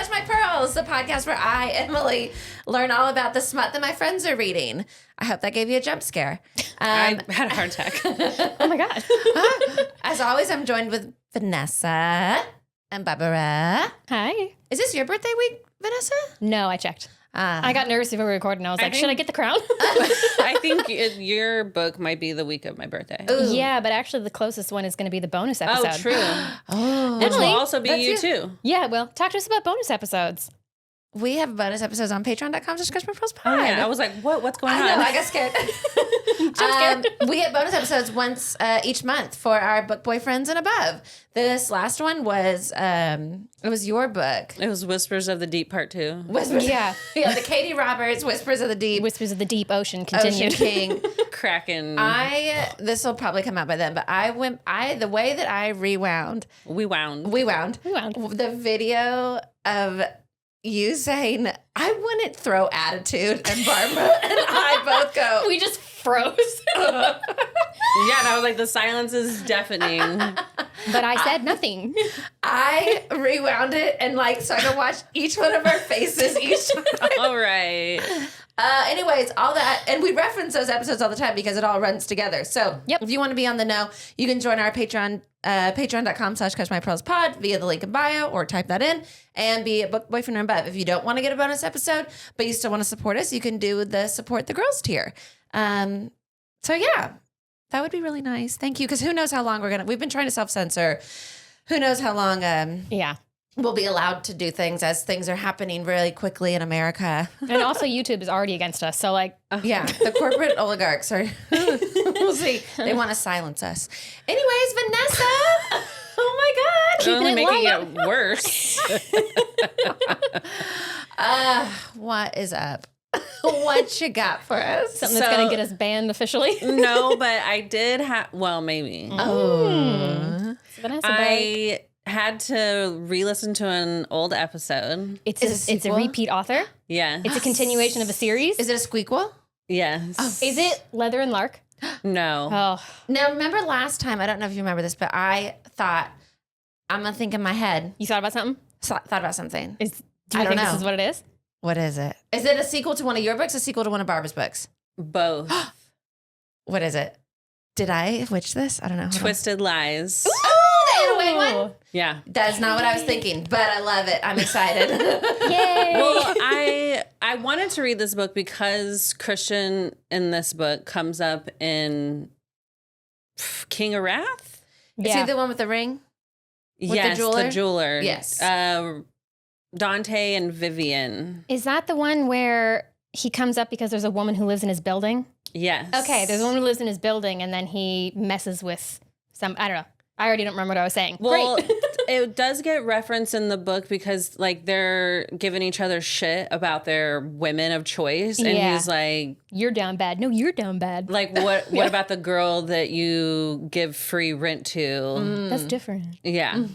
Clutch My Pearls, the podcast where I, Emily, learn all about the smut that my friends are reading. I hope that gave you a jump scare. I had a heart attack. Oh my God. As always, I'm joined with Vanessa and Barbara. Hi. Is this your birthday week, Vanessa? No, I checked. I got nervous before we recorded and I was like, should I get the crown? I think your book might be the week of my birthday. Ooh. Yeah, but actually the closest one is going to be the bonus episode. Oh, true. Oh, Which will Emily, also be you too. Yeah, well, talk to us about bonus episodes. we have bonus episodes on patreon.com/ClutchMyPearlsPod. Oh, yeah. I was like, what's going on? I know, I got scared. We get bonus episodes once each month for our book boyfriends and above. This last one was it was your book. It was Whispers of the Deep Part 2. Whispers. Yeah. Yeah, the Katie Roberts Whispers of the Deep. Whispers of the Deep Ocean Ocean continued. King. Kraken. This will probably come out by then, but the way that I rewound We wound. the video of you saying, I wouldn't throw attitude, and Barbara and I both go, We just froze. Yeah, and I was like, the silence is deafening. But I said nothing. I rewound it and so I could watch each one of our faces each time. All right. Anyways, all that, and we reference those episodes all the time because it all runs together. So Yep. if you want to be on the know, you can join our Patreon, patreon.com/ClutchMyPearlsPod via the link in bio or type that in and be a book boyfriend or above. If you don't want to get a bonus episode, but you still want to support us, you can do the support the girls tier. So yeah, that would be really nice. Thank you. Because who knows how long we've been trying to self-censor. Who knows how long Yeah. we'll be allowed to do things as things are happening really quickly in America. And also YouTube is already against us. So Yeah, the corporate oligarchs are, we'll see. They want to silence us. Anyways, Vanessa. Oh my God. You're only it making light. it worse. What is up? What you got for us? something that's going to get us banned officially. No, but I did have, well, maybe. Oh. Vanessa, I had to re-listen to an old episode. it's Is it a it's a sequel? repeat author. Yeah. It's a continuation of a series. Is it a squeakquel? Yes. Is it Leather and Lark? No. Oh, Now, remember last time, I don't know if you remember this, but I thought, I'm going to think in my head, you thought about something? thought about something. Do I you don't think know. this is what it is? What is it? Is it a sequel to one of your books, a sequel to one of Barbara's books? Both. What is it? Did I witch this? I don't know. Hold on. Twisted Lies. Oh, the Anna Wing one? Yeah. That's not what I was thinking, but I love it. I'm excited. Yay! Well, I wanted to read this book because Christian in this book comes up in King of Wrath. Is he the one with the ring? Yes, jeweler? the jeweler. Yes. Dante and Vivian. Is that the one where he comes up because there's a woman who lives in his building? Yes. Okay, there's a woman who lives in his building, and then he messes with some. I don't know. I already don't remember what I was saying. Well, Great. it does get referenced in the book because they're giving each other shit about their women of choice, and Yeah. he's like, You're down bad. No, you're down bad. what about the girl that you give free rent to? That's different. Yeah.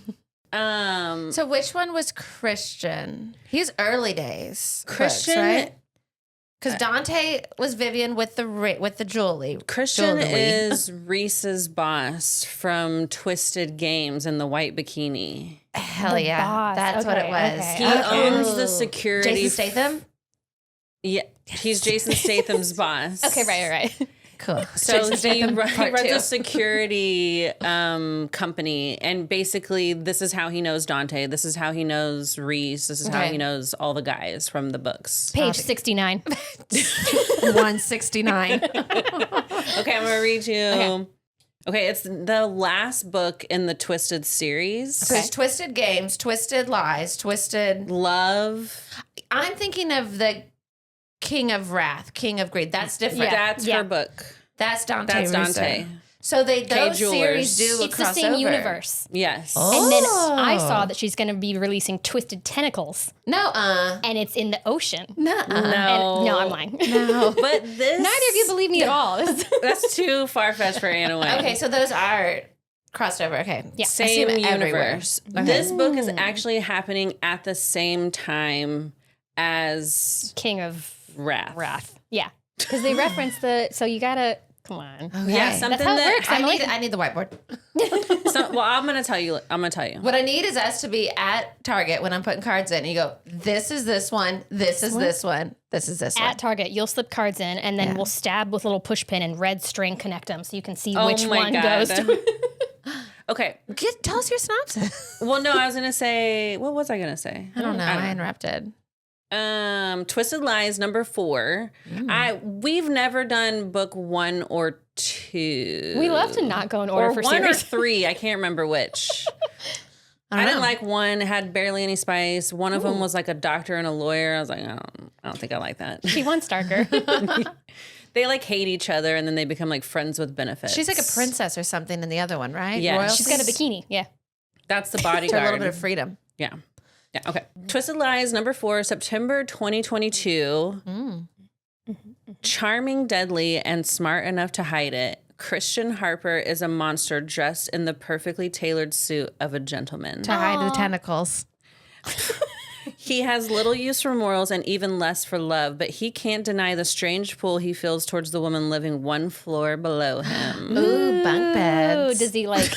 So which one was Christian? He's early days. Christian- books, right? Because Dante was Vivian with the jewelry. Christian Jewelry. is Reese's boss from Twisted Games in the white bikini. Hell The yeah, boss. that's what it Okay, was. okay. He Okay. owns the security. Jason Statham. Yeah, he's Jason Statham's boss. Okay, right. Cool. So Jason he Statham, part runs two. a security company, and basically this is how he knows Dante. This is how he knows Reese. This is how Okay. he knows all the guys from the books. Page 69. 169. Okay, I'm gonna read you. Okay, it's the last book in the Twisted series. So it's Twisted Games, Twisted Lies, Twisted. Love. I'm thinking of the King of Wrath, King of Greed. That's different. That's Yeah. her book. That's Dante. That's Russo. Dante. So those Jewelers. series do It's the cross same over. universe. Yes. And then I saw that she's going to be releasing Twisted Tentacles, No, and it's in the ocean. no, No. And, no, I'm lying. no. But this. Neither of you believe me at all. That's too far fetched for Anna Wing. Okay, so those are crossed over. Okay, Yeah. I see Same them everywhere. universe. Okay. This book is actually happening at the same time as King of Wrath. Wrath. Yeah. Because they reference so you got to Come on. Okay. Yeah, something That's how it that works, Emily. I need the whiteboard. well, I'm gonna tell you. What I need is us to be at Target when I'm putting cards in. You go, this is this one, this is this one, this is this one. At Target, you'll slip cards in, and then we'll stab with a little push pin and red string connect them so you can see which one goes to. Okay. Tell us your synopsis. Well, no, I was gonna say. What was I gonna say? I don't know. I interrupted. Twisted Lies number 4. We've never done book 1 or 2. We love to not go in order for 1 series. or 3. I can't remember which. I I didn't know. like 1. It had barely any spice. One of them was like a doctor and a lawyer. I was like, I don't think I like that. She wants darker. They like hate each other and then they become like friends with benefits. She's like a princess or something in the other one, right? Yeah. Royalty? She's got a bikini. Yeah. That's the To a bodyguard. little bit of freedom. Yeah. Yeah. Okay. Twisted Lies number 4, September 2022. Charming, deadly, and smart enough to hide it. Christian Harper is a monster dressed in the perfectly tailored suit of a gentleman. To hide the tentacles. He has little use for morals and even less for love, but he can't deny the strange pull he feels towards the woman living one floor below him. Ooh, bunk beds. Oh, does he like?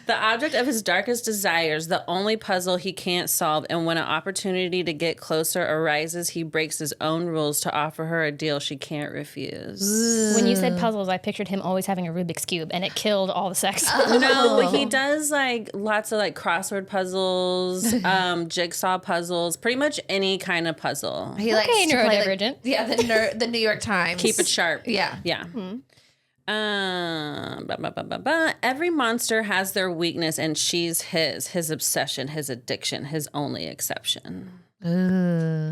The object of his darkest desires, the only puzzle he can't solve, and when an opportunity to get closer arises, he breaks his own rules to offer her a deal she can't refuse. When you said puzzles, I pictured him always having a Rubik's cube, and it killed all the sex. No, he does like lots of like crossword puzzles, jigsaw puzzles, pretty much any kind of puzzle. He likes Okay, to play, like, neurodivergent. the New York Times. Keep it sharp. Yeah. Yeah. Every monster has their weakness, and she's his obsession, his addiction, his only exception.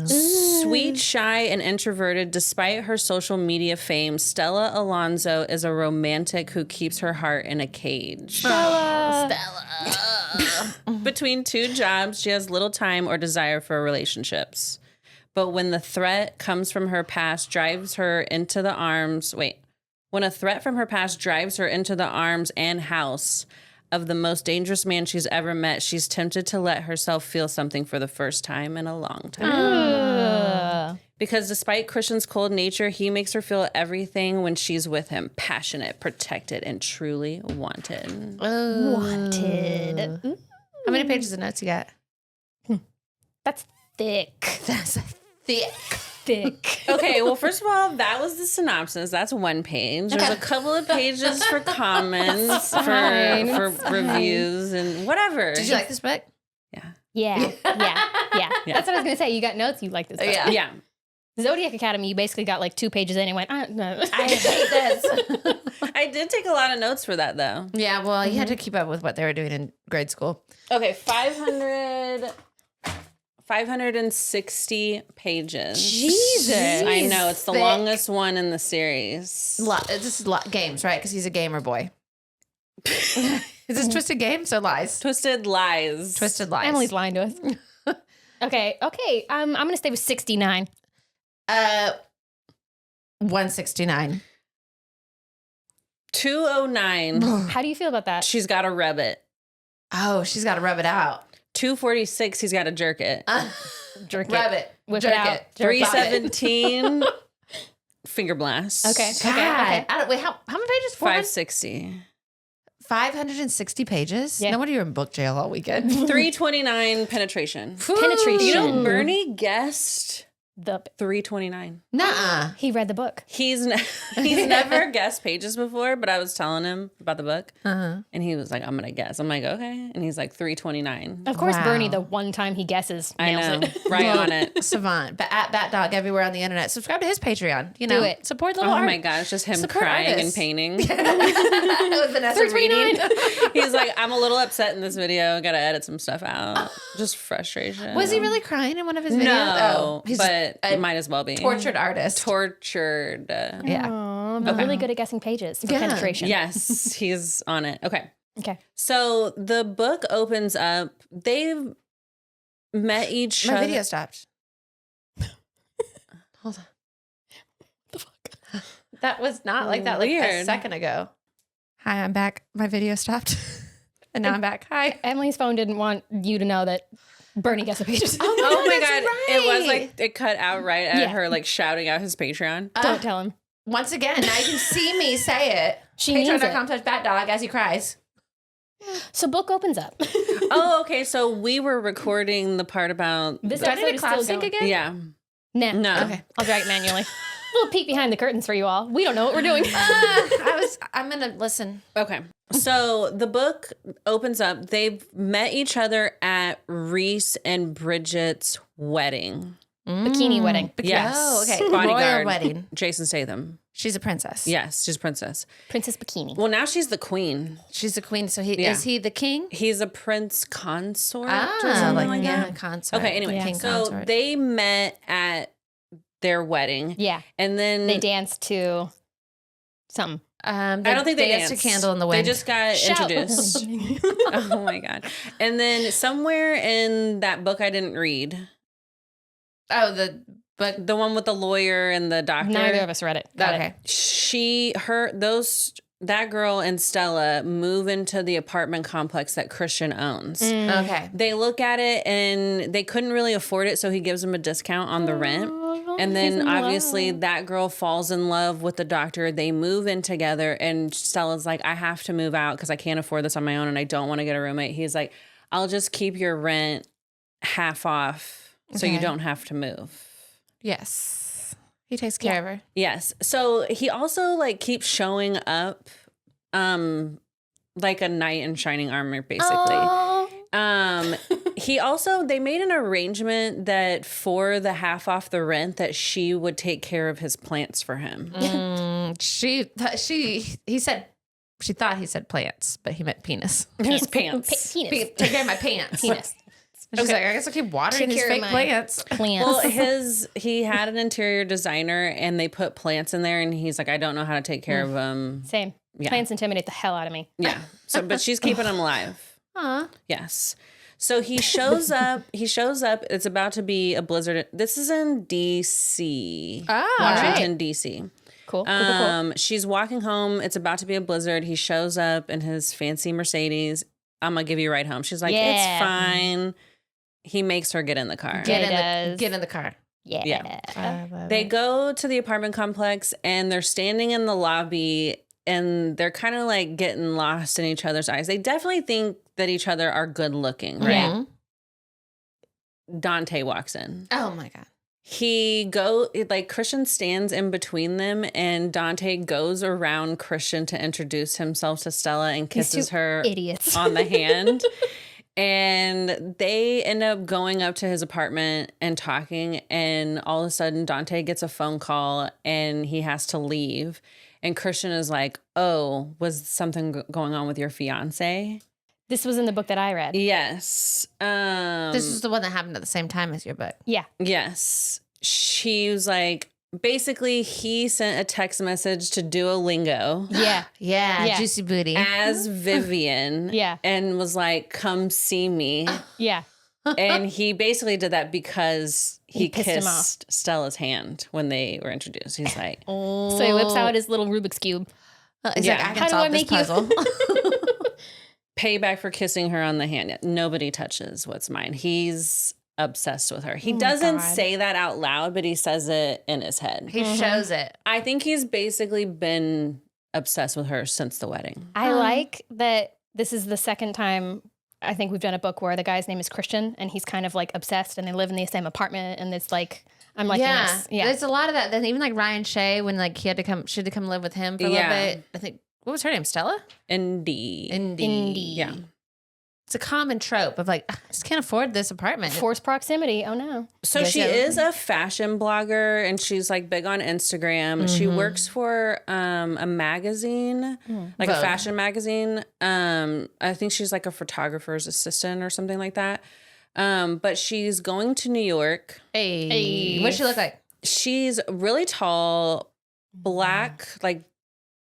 Sweet, shy, and introverted, despite her social media fame, Stella Alonso is a romantic who keeps her heart in a cage. Stella. Between 2 jobs, she has little time or desire for relationships. But when the threat comes from her past, drives her into the arms. When a threat from her past drives her into the arms and house of the most dangerous man she's ever met, she's tempted to let herself feel something for the first time in a long time. Because despite Christian's cold nature, he makes her feel everything when she's with him. Passionate, protected, and truly wanted. Wanted. Ooh. How many pages of notes you got? That's thick. That's thick. Thick. Okay, well, first of all, that was the synopsis. That's 1 page. There's a couple of pages for comments, for reviews, and whatever. Did you like this book? Yeah. That's what I was gonna say. You got notes. You like this. Book. Yeah. Yeah. Zodiac Academy. You basically got like 2 pages in and went. No. I hate this. I did take a lot of notes for that, though. Yeah, well, you had to keep up with what they were doing in grade school. Okay, 560 pages. Jesus. I know, it's the Thick. longest one in the series. This is games, right? Because he's a gamer boy. Is this Twisted Games or Lies? Twisted Lies. Twisted Lies. Emily's lying to us. Okay. I'm gonna stay with 69. 169. 209. How do you feel about that? She's got to rub it. Oh, she's got to rub it out. 246. He's got to jerk it. Jerk Rub it. Whip Jerk it out. it. Jerk it. 317. Finger blast. Okay. God. Okay. I don't, wait, how many pages? 560. 560 pages? Yeah. No wonder you're in book jail all weekend. 329 penetration. Penetration. You know, Bernie guessed The 329. Nuh-uh. he read the book. He's never guessed pages before, but I was telling him about the book, Uh-huh. and he was like, "I'm gonna guess." I'm like, "Okay," and he's like 329. Of course, Wow. Bernie, the one time he guesses, I nails know, it. right on it. Savant. But at Bat Dog everywhere on the internet. Subscribe to his Patreon. You know, Do it. Support Oh little art. my gosh, just him Support crying artists. and painting. With Vanessa reading. He's like, "I'm a little upset in this video. Got to edit some stuff out." Just frustration. Was he really crying in one of his videos? No, he's but a it might as well be. tortured artist. Tortured. Yeah. Aw, but really good at guessing pages for Yeah. penetration. Yes, he's on it. Okay. Okay. So the book opens up. They've met each My other. video stopped. Hold on. The fuck? That was not like that like a Weird. second ago. Hi, I'm back. My video stopped. And now I'm back. Hi. Emily's phone didn't want you to know that burning guest pages. Oh my God. right. It was like, it cut out right at Yeah. her like shouting out his Patreon. Don't tell him. Once again, now you can see me say it. She means it. Patreon.com/batdog as he cries. So book opens up. Oh, okay. So we were recording the part about This Do I episode need a is clap still sync going. again? yeah. Nah. No. Okay. I'll drag it manually. A little peek behind the curtains for you all. We don't know what we're doing. I'm going to listen. Okay. So the book opens up. They've met each other at Reese and Bridget's wedding. Bikini wedding. Yes. Oh, okay. Bodyguard. Royal wedding. Jason Statham. She's a princess. Yes, she's a princess. Princess Bikini. Well, now she's the queen. She's a queen. So Yeah. is he the king? He's a prince consort or Ah, something like that. consort. Okay, anyway. King So consort. they met at their wedding. Yeah. And then They danced to something. I don't think they danced. a candle in the wind. They just got introduced. Oh my God. And then somewhere in that book I didn't read, Oh, the one with the lawyer and the doctor. Neither of us read it. Got okay. it. That girl and Stella move into the apartment complex that Christian owns. Okay. They look at it and they couldn't really afford it, so he gives them a discount on the rent. And then obviously that girl falls in love with the doctor. They move in together and Stella's like, I have to move out because I can't afford this on my own and I don't want to get a roommate. He's like, I'll just keep your rent half off so you Okay. don't have to move. Yes. He takes care of her. Yes. So he also like keeps showing up like a knight in shining armor, basically. Oh. They made an arrangement that for the half off the rent that she would take care of his plants for him. He said, she thought he said plants, but he meant penis. His pants. Penis. Take care of my pants. Penis. And she's like, I guess I'll keep watering Take these care of fake my plants. Plants. Well, he had an interior designer and they put plants in there and he's like, I don't know how to take care of them. Same. Yeah. Plants intimidate the hell out of me. Yeah. So, but she's keeping them alive. Aw. Yes. So he shows up. It's about to be a blizzard. This is in D.C. Washington, D.C. Cool. Cool. She's walking home. It's about to be a blizzard. He shows up in his fancy Mercedes. I'm going to give you a ride home. She's like, Yeah. it's fine. He makes her get in the car. Yeah. Get in the car. Yeah. Yeah. They go to the apartment complex and they're standing in the lobby and they're kind of like getting lost in each other's eyes. They definitely think that each other are good looking, right? Yeah. Dante walks in. Oh my God. Christian stands in between them and Dante goes around Christian to introduce himself to Stella and These kisses two her idiots. on the hand. And they end up going up to his apartment and talking. And all of a sudden, Dante gets a phone call and he has to leave. And Christian is like, oh, was something going on with your fiance? This was in the book that I read. Yes. This is the one that happened at the same time as your book. Yeah. Yes. She was like, basically, he sent a text message to Duolingo. Yeah. Yeah. Juicy booty. As Vivian. Yeah. And was like, come see me. Yeah. And he basically did that because he pissed him kissed Stella's hand when they were introduced. He's like, So he whips out his little Rubik's Cube. He's Yeah. like, I How can do solve I this make you- puzzle. payback for kissing her on the hand. Nobody touches what's mine. He's obsessed with her. He doesn't God. say that out loud, but he says it in his head. He shows it. I think he's basically been obsessed with her since the wedding. I like that this is the second time I think we've done a book where the guy's name is Christian and he's kind of like obsessed and they live in the same apartment and it's like, I'm liking this. Yeah. There's a lot of that. Then even like Ryan Shea, when like she had to come live with him for a little bit. I think, what was her name? Stella? Indeed. Indy. Yeah. It's a common trope of like, I just can't afford this apartment. Forced proximity. Oh no. So Yes, she yeah. is a fashion blogger and she's like big on Instagram. She works for a magazine, like a Vogue. fashion magazine. I think she's like a photographer's assistant or something like that. But she's going to New York. Hey. What's she look like? She's really tall, black, like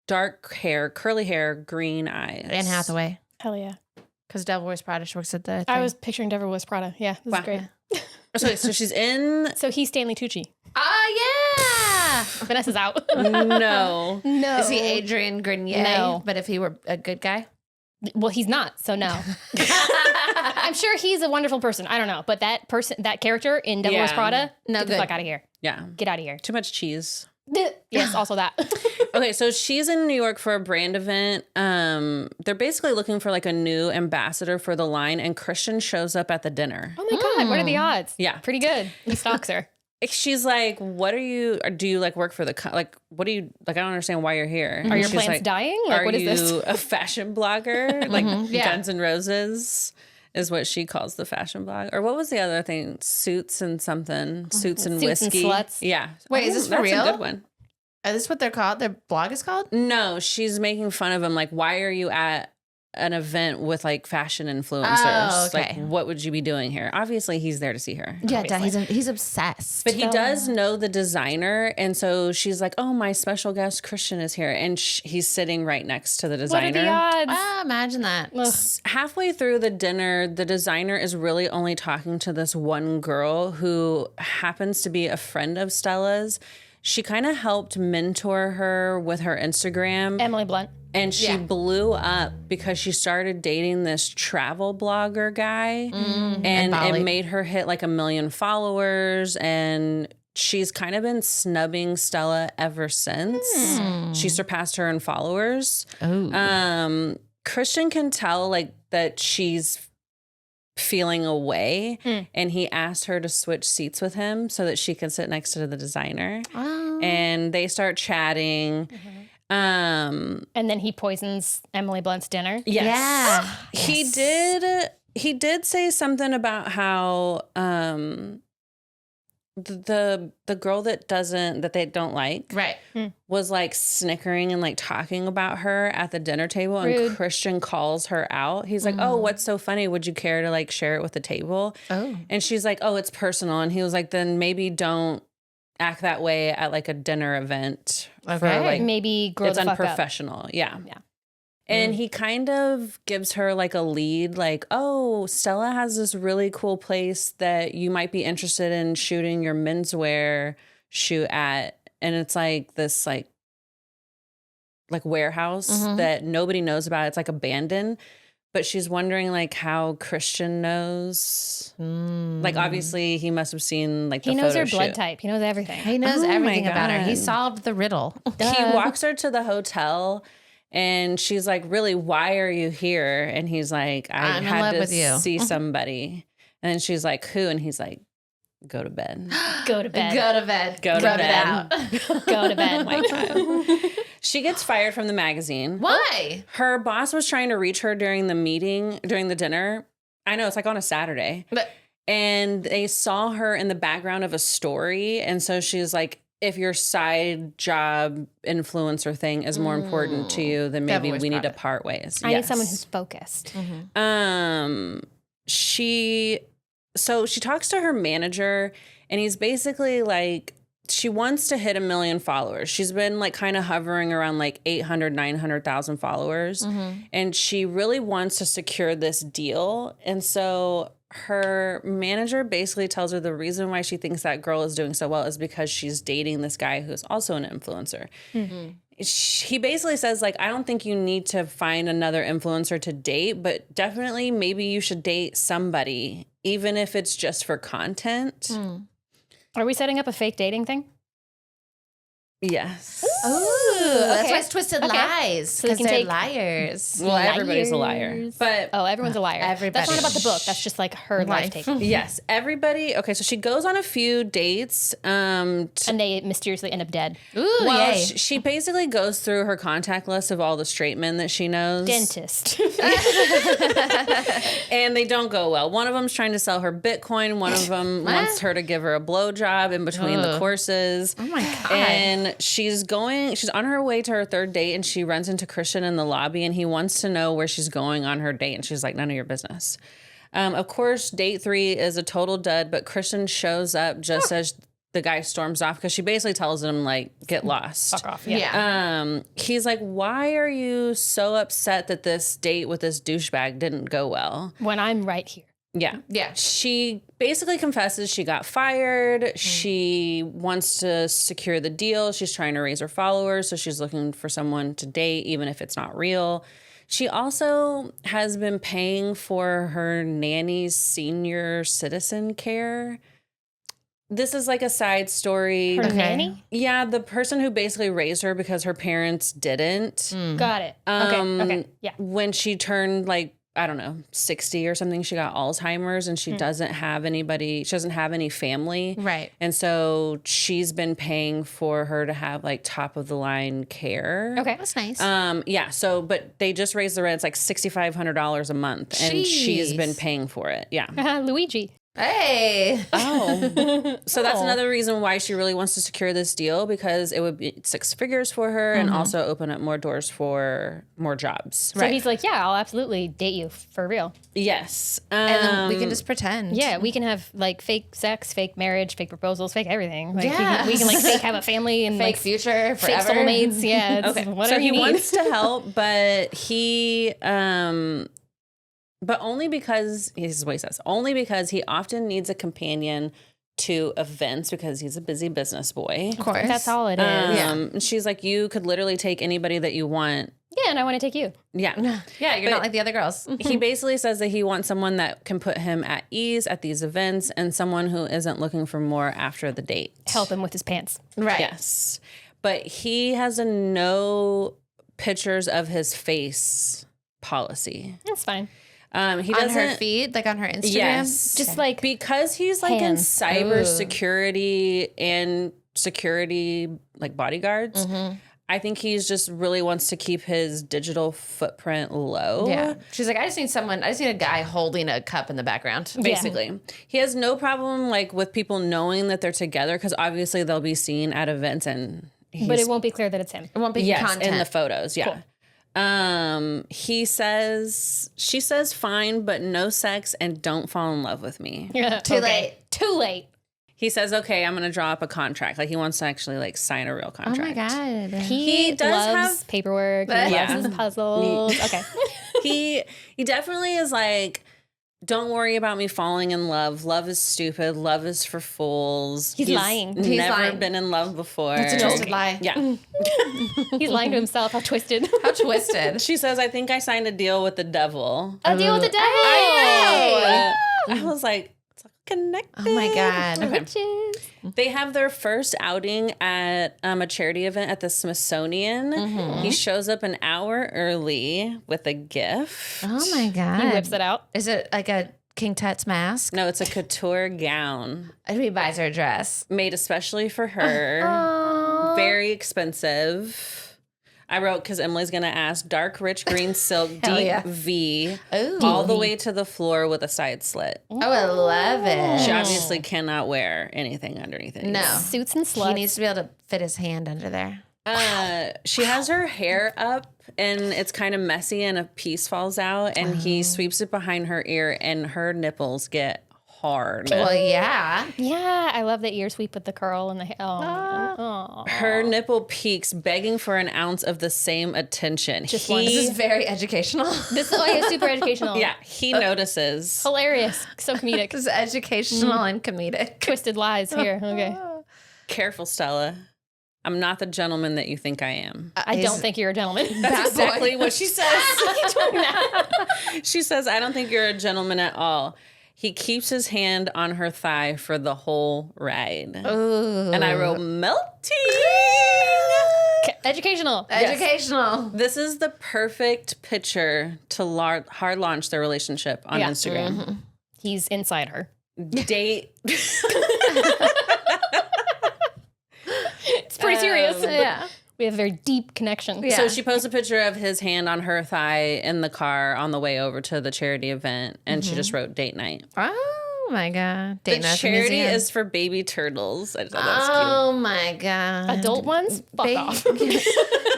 dark hair, curly hair, green eyes. Anne Hathaway. Hell yeah. Because Devil Wears Prada, she works at the I thing. was picturing Devil Wears Prada. Yeah. This Wow. is great. So she's in. So he's Stanley Tucci. Oh, yeah. Vanessa's out. No. No. Is he Adrian Grenier? No. But if he were a good guy? Well, he's not. So no. I'm sure he's a wonderful person. I don't know. But that character in Devil Wears Prada, No get the good. fuck out of here. Yeah. Get out of here. Too much cheese. Yes, also that. Okay, so she's in New York for a brand event. They're basically looking for like a new ambassador for the line, and Christian shows up at the dinner. Oh my God, what are the odds? Yeah. Pretty good. He stalks her. She's like, what are you, or do you like work for the, like, what do you, like, I don't understand why you're here. Are your She's plants like, dying? Like, are what is you this? a fashion blogger? Like Yeah. Guns N' Roses is what she calls the fashion blog. Or what was the other thing? Suits and something. Suits and Suits and whiskey. sluts. Yeah. Wait, is this for that's real? a good one. Is this what they're called? Their blog is called? No, she's making fun of him. Like, why are you at an event with like fashion influencers? Oh, okay. Like, what would you be doing here? Obviously, he's there to see her. Yeah, Obviously. he's obsessed. But he does know the designer. And so she's like, oh, my special guest Christian is here. And he's sitting right next to the What are designer. the odds? Imagine that. Ugh. Halfway through the dinner, the designer is really only talking to this one girl who happens to be a friend of Stella's. She kind of helped mentor her with her Instagram. Emily Blunt. And she blew up because she started dating this travel blogger guy. And Bali. it made her hit like 1 million followers. And she's kind of been snubbing Stella ever since. She surpassed her in followers. Oh. Christian can tell like that she's feeling away. And he asked her to switch seats with him so that she could sit next to the designer. Oh. And they start chatting. And then he poisons Emily Blunt's dinner. Yes. Yeah. He did say something about how the girl that they don't like Right. was like snickering and like talking about her at the dinner table, and Rude. Christian calls her out. He's like, "Oh, what's so funny? Would you care to like share it with the table?" Oh. And she's like, "Oh, it's personal." And he was like, "Then maybe don't act that way at like a dinner event for Okay. like Maybe grow it's the fuck up. unprofessional." Yeah. Yeah. And he kind of gives her like a lead, like, oh, Stella has this really cool place that you might be interested in shooting your menswear shoot at. And it's like this like warehouse that nobody knows about. It's like abandoned. But she's wondering like how Christian knows. Like obviously he must have seen like the He knows photo her blood shoot. type. He knows everything. He knows Oh my everything about her. He God. solved the riddle. He walks her to the hotel. And she's like, really, why are you here? And he's like, I I'm in had love to with you. see somebody. And then she's like, who? And he's like, go to bed. Go to bed. Go to bed. Go to Rub bed. it out. Go to bed. Oh my God. She gets fired from the magazine. Why? Her boss was trying to reach her during the dinner. I know, it's like on a Saturday. But And they saw her in the background of a story. And so she's like, if your side job influencer thing is more important to you, then maybe Devil we need to Wears part ways. I need Yes. someone who's focused. She talks to her manager, and he's basically like, she wants to hit 1 million followers. She's been like kind of hovering around like 800, 900,000 followers. And she really wants to secure this deal. And so her manager basically tells her the reason why she thinks that girl is doing so well is because she's dating this guy who's also an influencer. He basically says like, I don't think you need to find another influencer to date, but definitely maybe you should date somebody, even if it's just for content. Are we setting up a fake dating thing? Yes. oh, that's okay. why it's twisted Okay. lies. So they Because can they're take- liars. Well, everybody's a liar. Liars. But Oh, everyone's a liar. Everybody. That's not about the book. That's just like her life Life. take. yes, everybody. Okay, so she goes on a few dates. And they mysteriously end up dead. Ooh, Well, yay. she basically goes through her contact list of all the straight men that she knows. Dentist. And they don't go well. One of them's trying to sell her Bitcoin. One of them wants her to give her a blowjob in between the Ugh. courses. Oh my God. And she's on her way to her third date, and she runs into Christian in the lobby, and he wants to know where she's going on her date. And she's like, none of your business. Of course, date 3 is a total dud, but Christian shows up just as the guy storms off because she basically tells him, like, get lost. Fuck off. yeah. He's like, why are you so upset that this date with this douchebag didn't go well? When I'm right here. Yeah. Yeah. She basically confesses she got fired. She wants to secure the deal. She's trying to raise her followers. So she's looking for someone to date, even if it's not real. She also has been paying for her nanny's senior citizen care. This is like a side story. Her nanny? Yeah, the person who basically raised her because her parents didn't. Got it. Okay. Yeah. When she turned like, I don't know, 60 or something, she got Alzheimer's and she doesn't have anybody, she doesn't have any family. Right. And so she's been paying for her to have like top of the line care. Okay. That's nice. Yeah. So, but they just raised the rent. It's like $6,500 a month and she's been paying for it. Yeah. Luigi. Hey. Oh. So that's another reason why she really wants to secure this deal, because it would be 6 figures for her and also open up more doors for more jobs. So he's like, yeah, I'll absolutely date you for real. Yes. And then we can just pretend. Yeah, we can have like fake sex, fake marriage, fake proposals, fake everything. Like Yeah. we can like fake have a family and Fake like future, fake forever. soulmates. Yeah, it's Okay. whatever So he you need. wants to help, but he but only because, this is what he says, only because he often needs a companion to events because he's a busy business boy. Of course. That's all it is. And she's like, you could literally take anybody that you want. Yeah, and I want to take you. Yeah. Yeah, you're not like the other girls. He basically says that he wants someone that can put him at ease at these events and someone who isn't looking for more after the date. Help him with his pants. Right. Yes. But he has a no pictures of his face policy. That's fine. He On doesn't. her feed, like on her Instagram. Yes. Just like Because he's like Hands. in cybersecurity and security, like bodyguards. I think he's just really wants to keep his digital footprint low. Yeah. She's like, I just need a guy holding a cup in the background. Basically, he has no problem like with people knowing that they're together because obviously they'll be seen at events and. but it won't be clear that it's him. It won't be Yes, content. in the photos, yeah. Cool. She says fine, but no sex and don't fall in love with me. Too late. Too late. He says, okay, I'm going to draw up a contract. Like he wants to actually like sign a real Oh contract. my God. He does loves have- paperwork. He Yeah. loves his puzzles. Okay. He definitely is like, don't worry about me falling in love. Love is stupid. Love is for fools. He's lying. He's Never lying. been in love before. It's a twisted lie. Yeah. He's lying to himself. How twisted. How twisted. She says, I think I signed a deal with the devil. A deal with the devil. I was like, it's connected. Oh my God. Witches. They have their first outing at a charity event at the Smithsonian. He shows up an hour early with a gift. Oh my God. He whips it out. Is it like a King Tut's mask? No, it's a couture gown He buys her a dress. made especially for her. Very expensive. I wrote, because Emily's going to ask, dark, rich green silk, Hell deep yeah. V, Ooh. all the way to the floor with a side slit. Oh, I love She it. obviously cannot wear anything underneath it. No. Suits and He sluts. needs to be able to fit his hand under there. She has her hair up and it's kind of messy and a piece falls out and he sweeps it behind her ear and her nipples get hard. Well, yeah. Yeah, I love the ear sweep with the curl and the hair. Oh, man. Her nipple peaks, begging for an ounce of the same attention. Just one. This is very educational. This is why it's super educational. Yeah, he notices. Hilarious. So comedic. This is educational and comedic. Twisted lies here. Okay. Careful, Stella. I'm not the gentleman that you think I am. I don't think you're a gentleman. That's exactly what she says. She says, I don't think you're a gentleman at all. He keeps his hand on her thigh for the whole ride. Ooh. And I wrote, melting. Educational. Educational. This is the perfect picture to hard launch their relationship on Yeah. Instagram. He's inside her. Date. It's pretty serious. Yeah. We have a very deep connection. Yeah. So she posts a picture of his hand on her thigh in the car on the way over to the charity event, and she just wrote date night. Oh my God. Date The night at charity museum. is for baby turtles. I just thought that was Oh my God. Adult ones? Fuck Ba- off.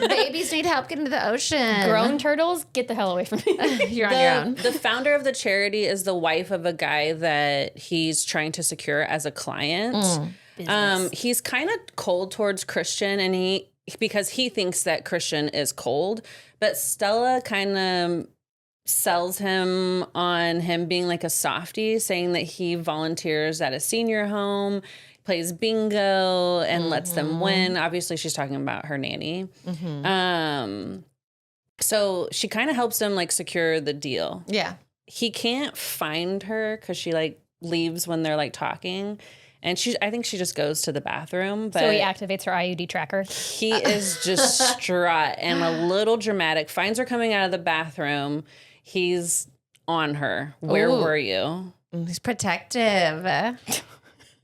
Babies need help getting to the ocean. Grown turtles? Get the hell away from me. You're on your own. The founder of the charity is the wife of a guy that he's trying to secure as a client. He's kind of cold towards Christian, and because he thinks that Christian is cold, but Stella kind of sells him on him being like a softie, saying that he volunteers at a senior home, plays bingo, and lets them win. Obviously, she's talking about her nanny. So she kind of helps him like secure the deal. Yeah. He can't find her because she like leaves when they're like talking. And I think she just goes to the bathroom. But So he activates her IUD tracker. he is distraught and a little dramatic. Finds her coming out of the bathroom. He's on her. Where were you? He's protective.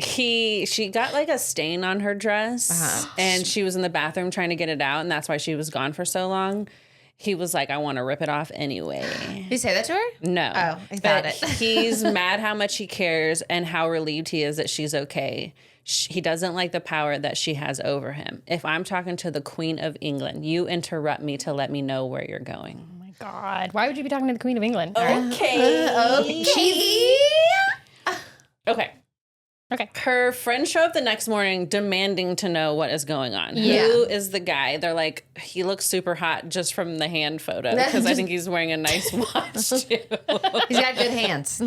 She got like a stain on her dress and she was in the bathroom trying to get it out. And that's why she was gone for so long. He was like, I want to rip it off anyway. Did you say that to her? No. Oh, I thought it. He's mad how much he cares and how relieved he is that she's okay. He doesn't like the power that she has over him. If I'm talking to the Queen of England, you interrupt me to let me know where you're going. Oh my God. Why would you be talking to the Queen of England? Okay. Okay. Okay. Her friends show up the next morning demanding to know what is going on. Yeah. Who is the guy? They're like, he looks super hot just from the hand photo because I think he's wearing a nice watch too. He's got good hands.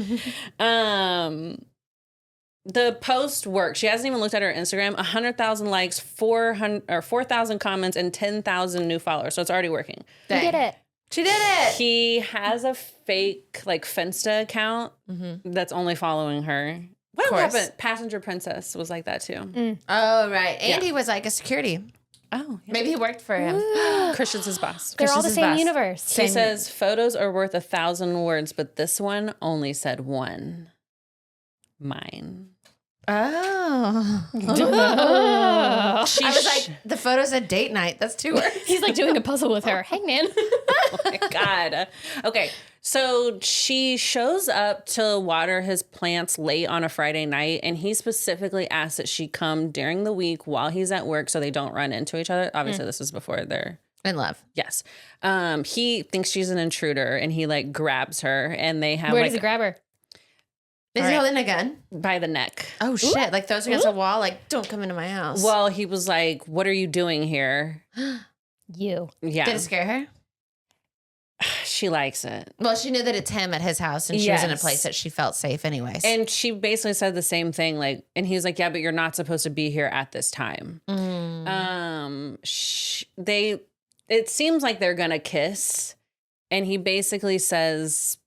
The post worked. She hasn't even looked at her Instagram. 100,000 likes, 4,000 comments, and 10,000 new followers. So it's already working. You did it. She did it. He has a fake like Finsta account that's only following her. What happened? Passenger Princess was like that too. Oh, right. And he was like a security. Oh, yeah. Maybe he worked for him. Christian's his boss. They're all the Christian's same boss. universe. He says photos are worth 1,000 words, but this one only said one. Mine. Oh. Oh. I was like, the photos at date night. That's 2 words. He's like doing a puzzle with her. Hey, man. Oh my God. Okay. So she shows up to water his plants late on a Friday night, and he specifically asks that she come during the week while he's at work so they don't run into each other. Obviously, this is before they're In love. yes. He thinks she's an intruder, and he like grabs her, and they have Where like does he grab her? Is he holding a gun? by the neck. Oh, shit. Like throws her against a wall. Like, don't come into my house. Well, he was like, "What are you doing here?" You. Yeah, Did it scare her? she likes it. Well, she knew that it's him at his house, and she was in a Yes. place that she felt safe anyways. And she basically said the same thing, like, and he's like, "Yeah, but you're not supposed to be here at this time." It seems like they're gonna kiss, and he basically says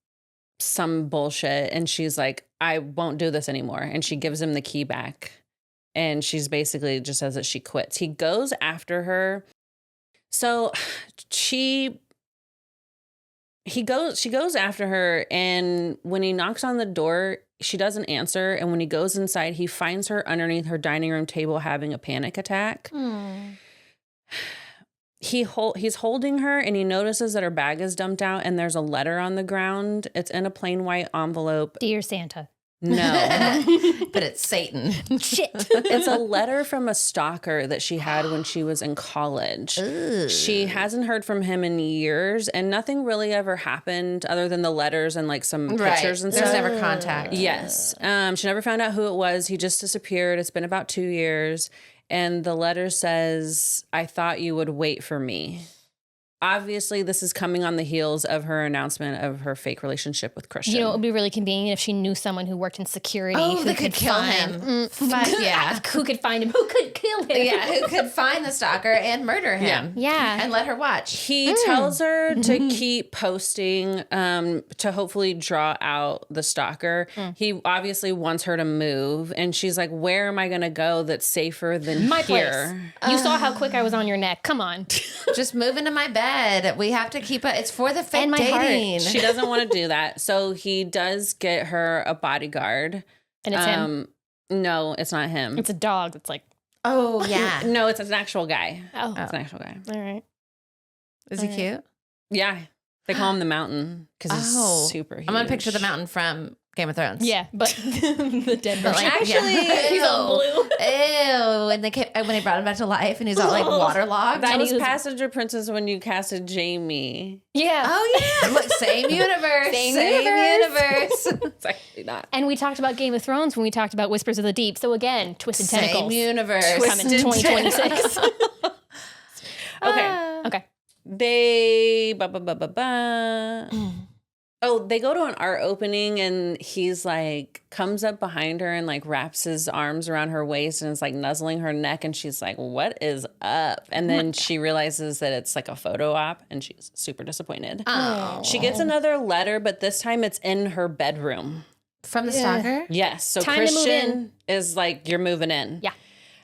some bullshit, and she's like, "I won't do this anymore," and she gives him the key back, and she's basically just says that she quits. He goes after her, so she goes after her, and when he knocks on the door, she doesn't answer, and when he goes inside, he finds her underneath her dining room table having a panic attack. He's holding her, and he notices that her bag is dumped out, and there's a letter on the ground. It's in a plain white envelope. Dear Santa. No. But it's Satan. Shit. It's a letter from a stalker that she had when she was in college. She hasn't heard from him in years, and nothing really ever happened other than the letters and like some pictures and There's stuff. never contact. Yes. She never found out who it was. He just disappeared. It's been about 2 years. And the letter says, "I thought you would wait for me." Obviously, this is coming on the heels of her announcement of her fake relationship with Christian. You know, it would be really convenient if she knew someone who worked in security Oh, who that could kill him. Fuck yeah. Who could find him? Who could kill him? Yeah, who could find the stalker and murder him. Yeah. And let her watch. He tells her to keep posting to hopefully draw out the stalker. He obviously wants her to move. And she's like, "Where am I going to go that's safer than My here?" place. You saw how quick I was on your neck. Come on. Just move into my bed. We have to keep it. It's for the fake And my heart. dating. She doesn't want to do that. So he does get her a bodyguard. And it's him. No, it's not him. It's a dog that's like, Oh, yeah. No, it's an actual guy. oh. It's an actual guy. All right. Is he cute? Yeah. They call him the Mountain because he's Oh. super huge. I'm going to picture the mountain from Game of Thrones. Yeah, but the dead But version. like, Actually, he's all blue. Ew. And when they brought him back to life and he's all like waterlogged. That And was he was- Passenger Princess when you casted Jamie. Yeah. Oh, yeah. Look, same universe. Same universe. It's actually not. And we talked about Game of Thrones when we talked about Whispers of the Deep. So again, Twisted Same Tentacles. universe. Coming to 2026. Okay. Okay. They Oh, they go to an art opening and he's like comes up behind her and like wraps his arms around her waist and is like nuzzling her neck and she's like, "What is up?" And then she realizes that it's like a photo op and she's super disappointed. Oh. She gets another letter, but this time it's in her bedroom. From the stalker? Yes. So Time to move Christian is like, "You're moving in." Yeah.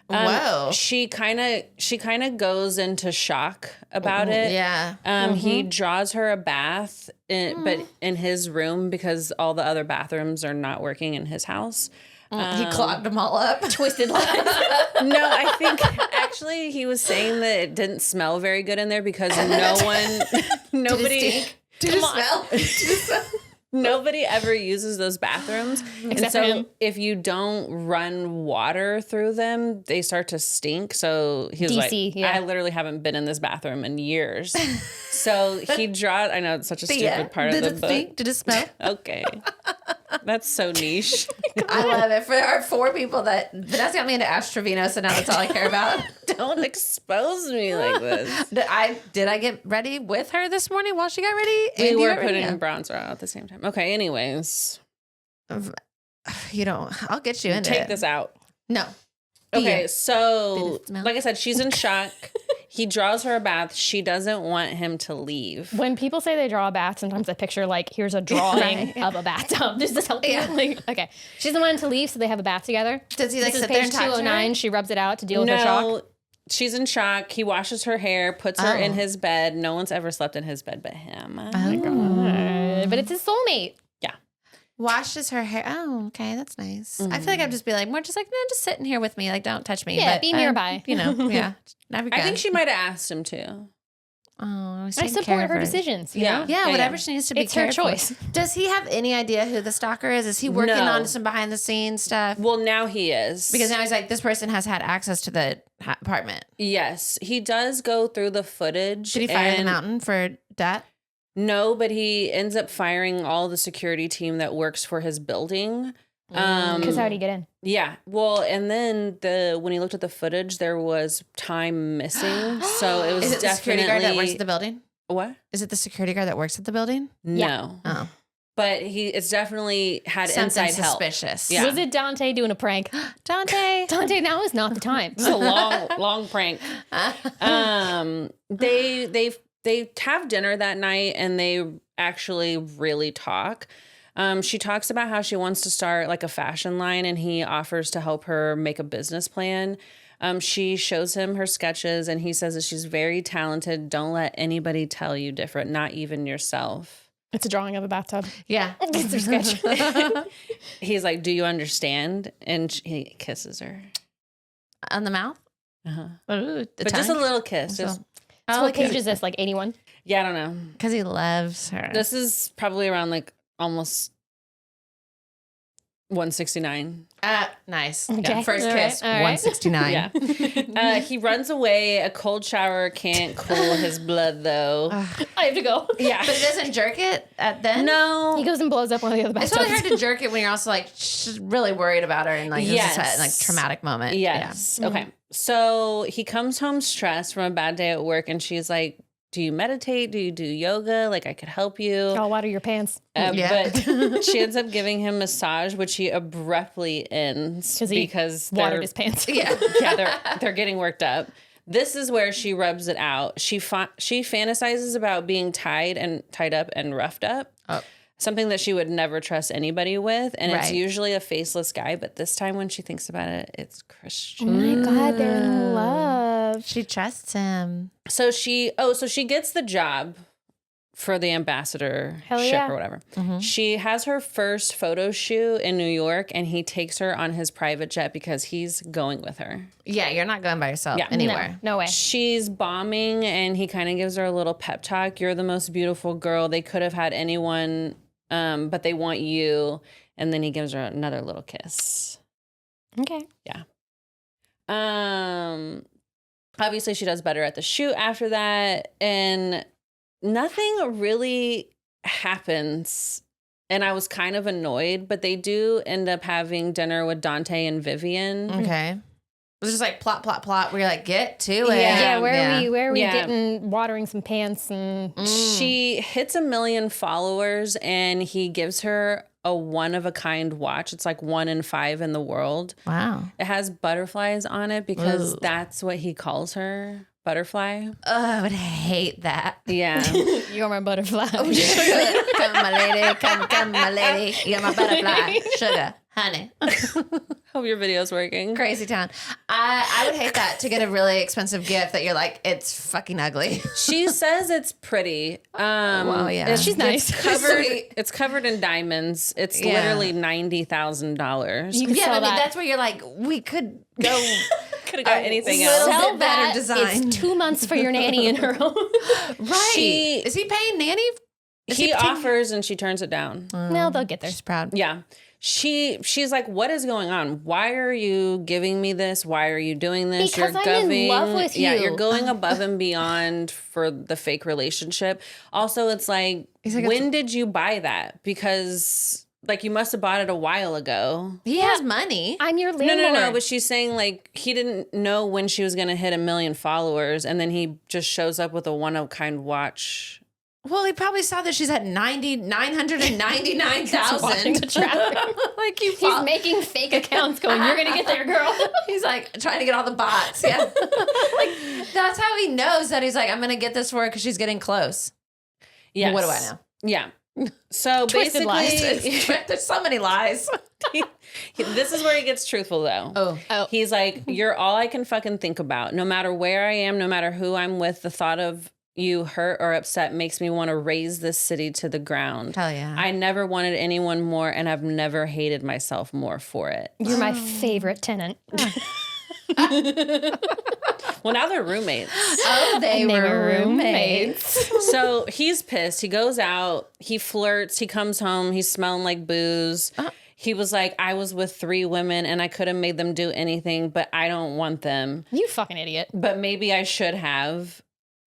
Whoa. She kind of goes into shock about it. Yeah. He draws her a bath, but in his room because all the other bathrooms are not working in his house. He clogged them all up. Twisted lines. No, I think actually he was saying that it didn't smell very good in there because nobody. Did it smell? Nobody ever uses those bathrooms. Except for him. If you don't run water through them, they start to stink. So he was DC, like, yeah. I literally haven't been in this bathroom in years. So he draws, I know it's such a stupid part of the Did it book. stink? Did it smell? Okay. That's so niche. I love it. For our 4 people that Vanessa got me into Ash Trevino, so now that's all I care about. Don't expose me like this. Did I get ready with her this morning while she got ready? We And you were got ready? putting bronzer on at the same time. Okay, anyways. You don't. I'll get you into Take it. this out. No. Okay, Yeah. so Did it smell? like I said, she's in shock. He draws her a bath. She doesn't want him to leave. When people say they draw a bath, sometimes I picture like, here's a drawing of a bathtub. Does this help you? Yeah. Like, okay. She doesn't want him to leave, so they have a bath together. Does he like This is sit there page and talk to her? 209. She rubs it out to deal with her shock. No, she's in shock. He washes her hair, puts her in his bed. No one's ever slept in his bed but him. But it's his soulmate. Yeah. Washes her hair. Oh, okay, that's nice. I feel like I'd just be like, more just like, no, just sitting here with me. Like, don't touch me. Yeah, but, be nearby. You know, yeah. Never I think she might have asked him to. Oh, I support her decisions. You know? Yeah, whatever she needs to be. It's her cared for. choice. Does he have any idea who the stalker is? Is he working No. on some behind the scenes stuff? Well, now he is. Because now he's like, this person has had access to the apartment. Yes, he does go through the footage. Did he fire the and- mountain for that? No, but he ends up firing all the security team that works for his building. Because how'd he get in? Yeah. Well, and then when he looked at the footage, there was time missing. So it was Is it the definitely security guard that works at the building? What? Is it the security guard that works at the building? No. Oh, But it's definitely had something inside help. suspicious. Yeah. Was it Dante doing a prank? Dante. Dante, now is not the time. It's a long prank. They have dinner that night and they actually really talk. She talks about how she wants to start like a fashion line and he offers to help her make a business plan. She shows him her sketches and he says that she's very talented. Don't let anybody tell you different, not even yourself. It's a drawing of a bathtub. Yeah. It's her sketch. He's like, do you understand? And he kisses her. On the mouth? Uh-huh. Ooh, But just a little kiss. Just, So what page is this? Like 81? yeah, I don't know. Because he loves her. This is probably around like almost 169. Nice. Okay. Yeah, first All right. kiss, All right. 169. Yeah. He runs away. A cold shower can't cool his blood, though. I have to go. Yeah. But it doesn't jerk it then? No. He goes and blows up one of the other It's bathtubs. really hard to jerk it when you're also like really worried about her and like this is Yes. a like traumatic moment. Yes. Okay. So he comes home stressed from a bad day at work, and she's like, do you meditate? Do you do yoga? Like, I could help you. I'll water your pants. Yeah. But she ends up giving him massage, which he abruptly ends because Watered they're- his pants. Yeah. they're getting worked up. This is where she rubs it out. She fantasizes about being tied up and roughed up. Oh. Something that she would never trust anybody with. And it's Right. usually a faceless guy. But this time when she thinks about it, it's Oh Christian. my God, they're in love. She trusts him. So she gets the job for the ambassadorship yeah. or whatever. She has her first photo shoot in New York and he takes her on his private jet because he's going with her. Yeah, you're not going by yourself Yeah. anywhere. No way. She's bombing and he kind of gives her a little pep talk. You're the most beautiful girl. They could have had anyone, but they want you. And then he gives her another little kiss. Okay. Obviously she does better at the shoot after that. And nothing really happens. And I was kind of annoyed, but they do end up having dinner with Dante and Vivian. Okay. was just like plot, plot, plot. Where you're like, get to it. Yeah, where are we Yeah. getting watering some pants and She hits 1 million followers and he gives her a one-of-a-kind watch. It's like 1 in 5 in the world. Wow. It has butterflies on it because Ooh. that's what he calls her. Butterfly. I would hate that. Yeah. you're my butterfly. Come, my lady. Come, my lady. You're my butterfly. Sugar, honey. Hope your video's working. Crazy town. I would hate that, to get a really expensive gift that you're like, it's fucking ugly. She says it's pretty. Well, yeah. She's nice. It's covered in diamonds. It's literally $90,000. You could Yeah, sell but I mean, that. that's where you're like, we could go Could have got anything little else. bit Sell better that. design. It's 2 months for your nanny in her home. right. Is he paying nanny? He offers and she turns it down. No, they'll get there. She's proud. Yeah. She's like, what is going on? Why are you giving me this? Why are you doing this? Because I'm in love with Yeah, you. you're going above and beyond for the fake relationship. Also, it's like, when did you buy that? Because like you must have bought it a while ago. He has money. I'm your landlord. No. But she's saying like he didn't know when she was going to hit 1 million followers, and then he just shows up with a one-of-a-kind watch. Well, he probably saw that she's at 999,000. Watching the traffic. Like you He's making fake accounts going, you're going to get there, girl. He's like trying to get all the bots. Yeah. Like that's how he knows that he's like, I'm going to get this for her because she's getting close. Yes. What do I know? Yeah. So Twisted basically, lies. There's so many lies. this is where he gets truthful though. Oh. He's like, you're all I can fucking think about. No matter where I am, no matter who I'm with, the thought of you hurt or upset makes me want to raise this city to the ground. Hell yeah. I never wanted anyone more, and I've never hated myself more for it. You're my favorite tenant. Well, now they're roommates. Oh, they were roommates. So he's pissed. He goes out, he flirts, he comes home, he's smelling like booze. He was like, I was with 3 women and I could have made them do anything, but I don't want them. You fucking idiot. But maybe I should have.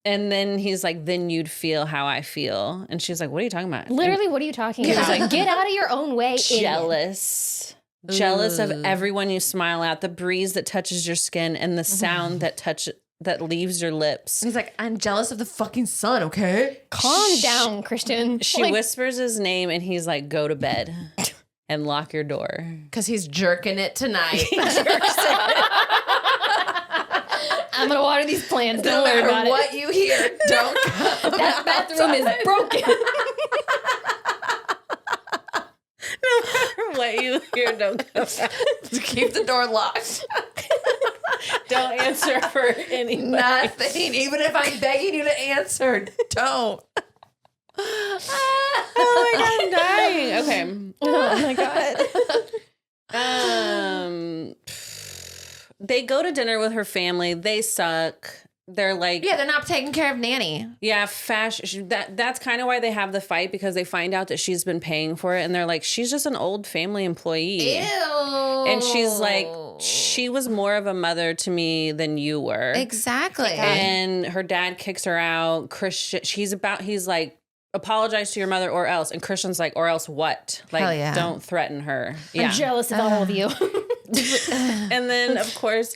And then he's like, then you'd feel how I feel. And she's like, what are you talking about? Literally, what are you talking about? Like, get out of your own way, idiot. Jealous. Jealous of everyone you smile at, the breeze that touches your skin, and the sound that leaves your lips. He's like, I'm jealous of the fucking sun, okay? Calm down, Christian. She whispers his name, and he's like, go to bed and lock your door. Because he's jerking it tonight. I'm going to water these plants. No Don't worry matter about what you hear, don't come. That bathroom is broken. No matter what you hear, don't go back. Keep the door locked. Don't answer for anything. Nothing. Even if I'm begging you to answer, don't. Oh my God, I'm dying. Okay. Oh my God. They go to dinner with her family. They suck. They're like, Yeah, they're not taking care of nanny. yeah, fashion. That's kind of why they have the fight, because they find out that she's been paying for it, and they're like, she's just an old family employee. Ew. And she's like, she was more of a mother to me than you were. Exactly. And her dad kicks her out. Christian, he's like, apologize to your mother or else. And Christian's like, or else what? Like, Hell yeah. don't threaten her. Yeah. I'm jealous of all of you. And then, of course,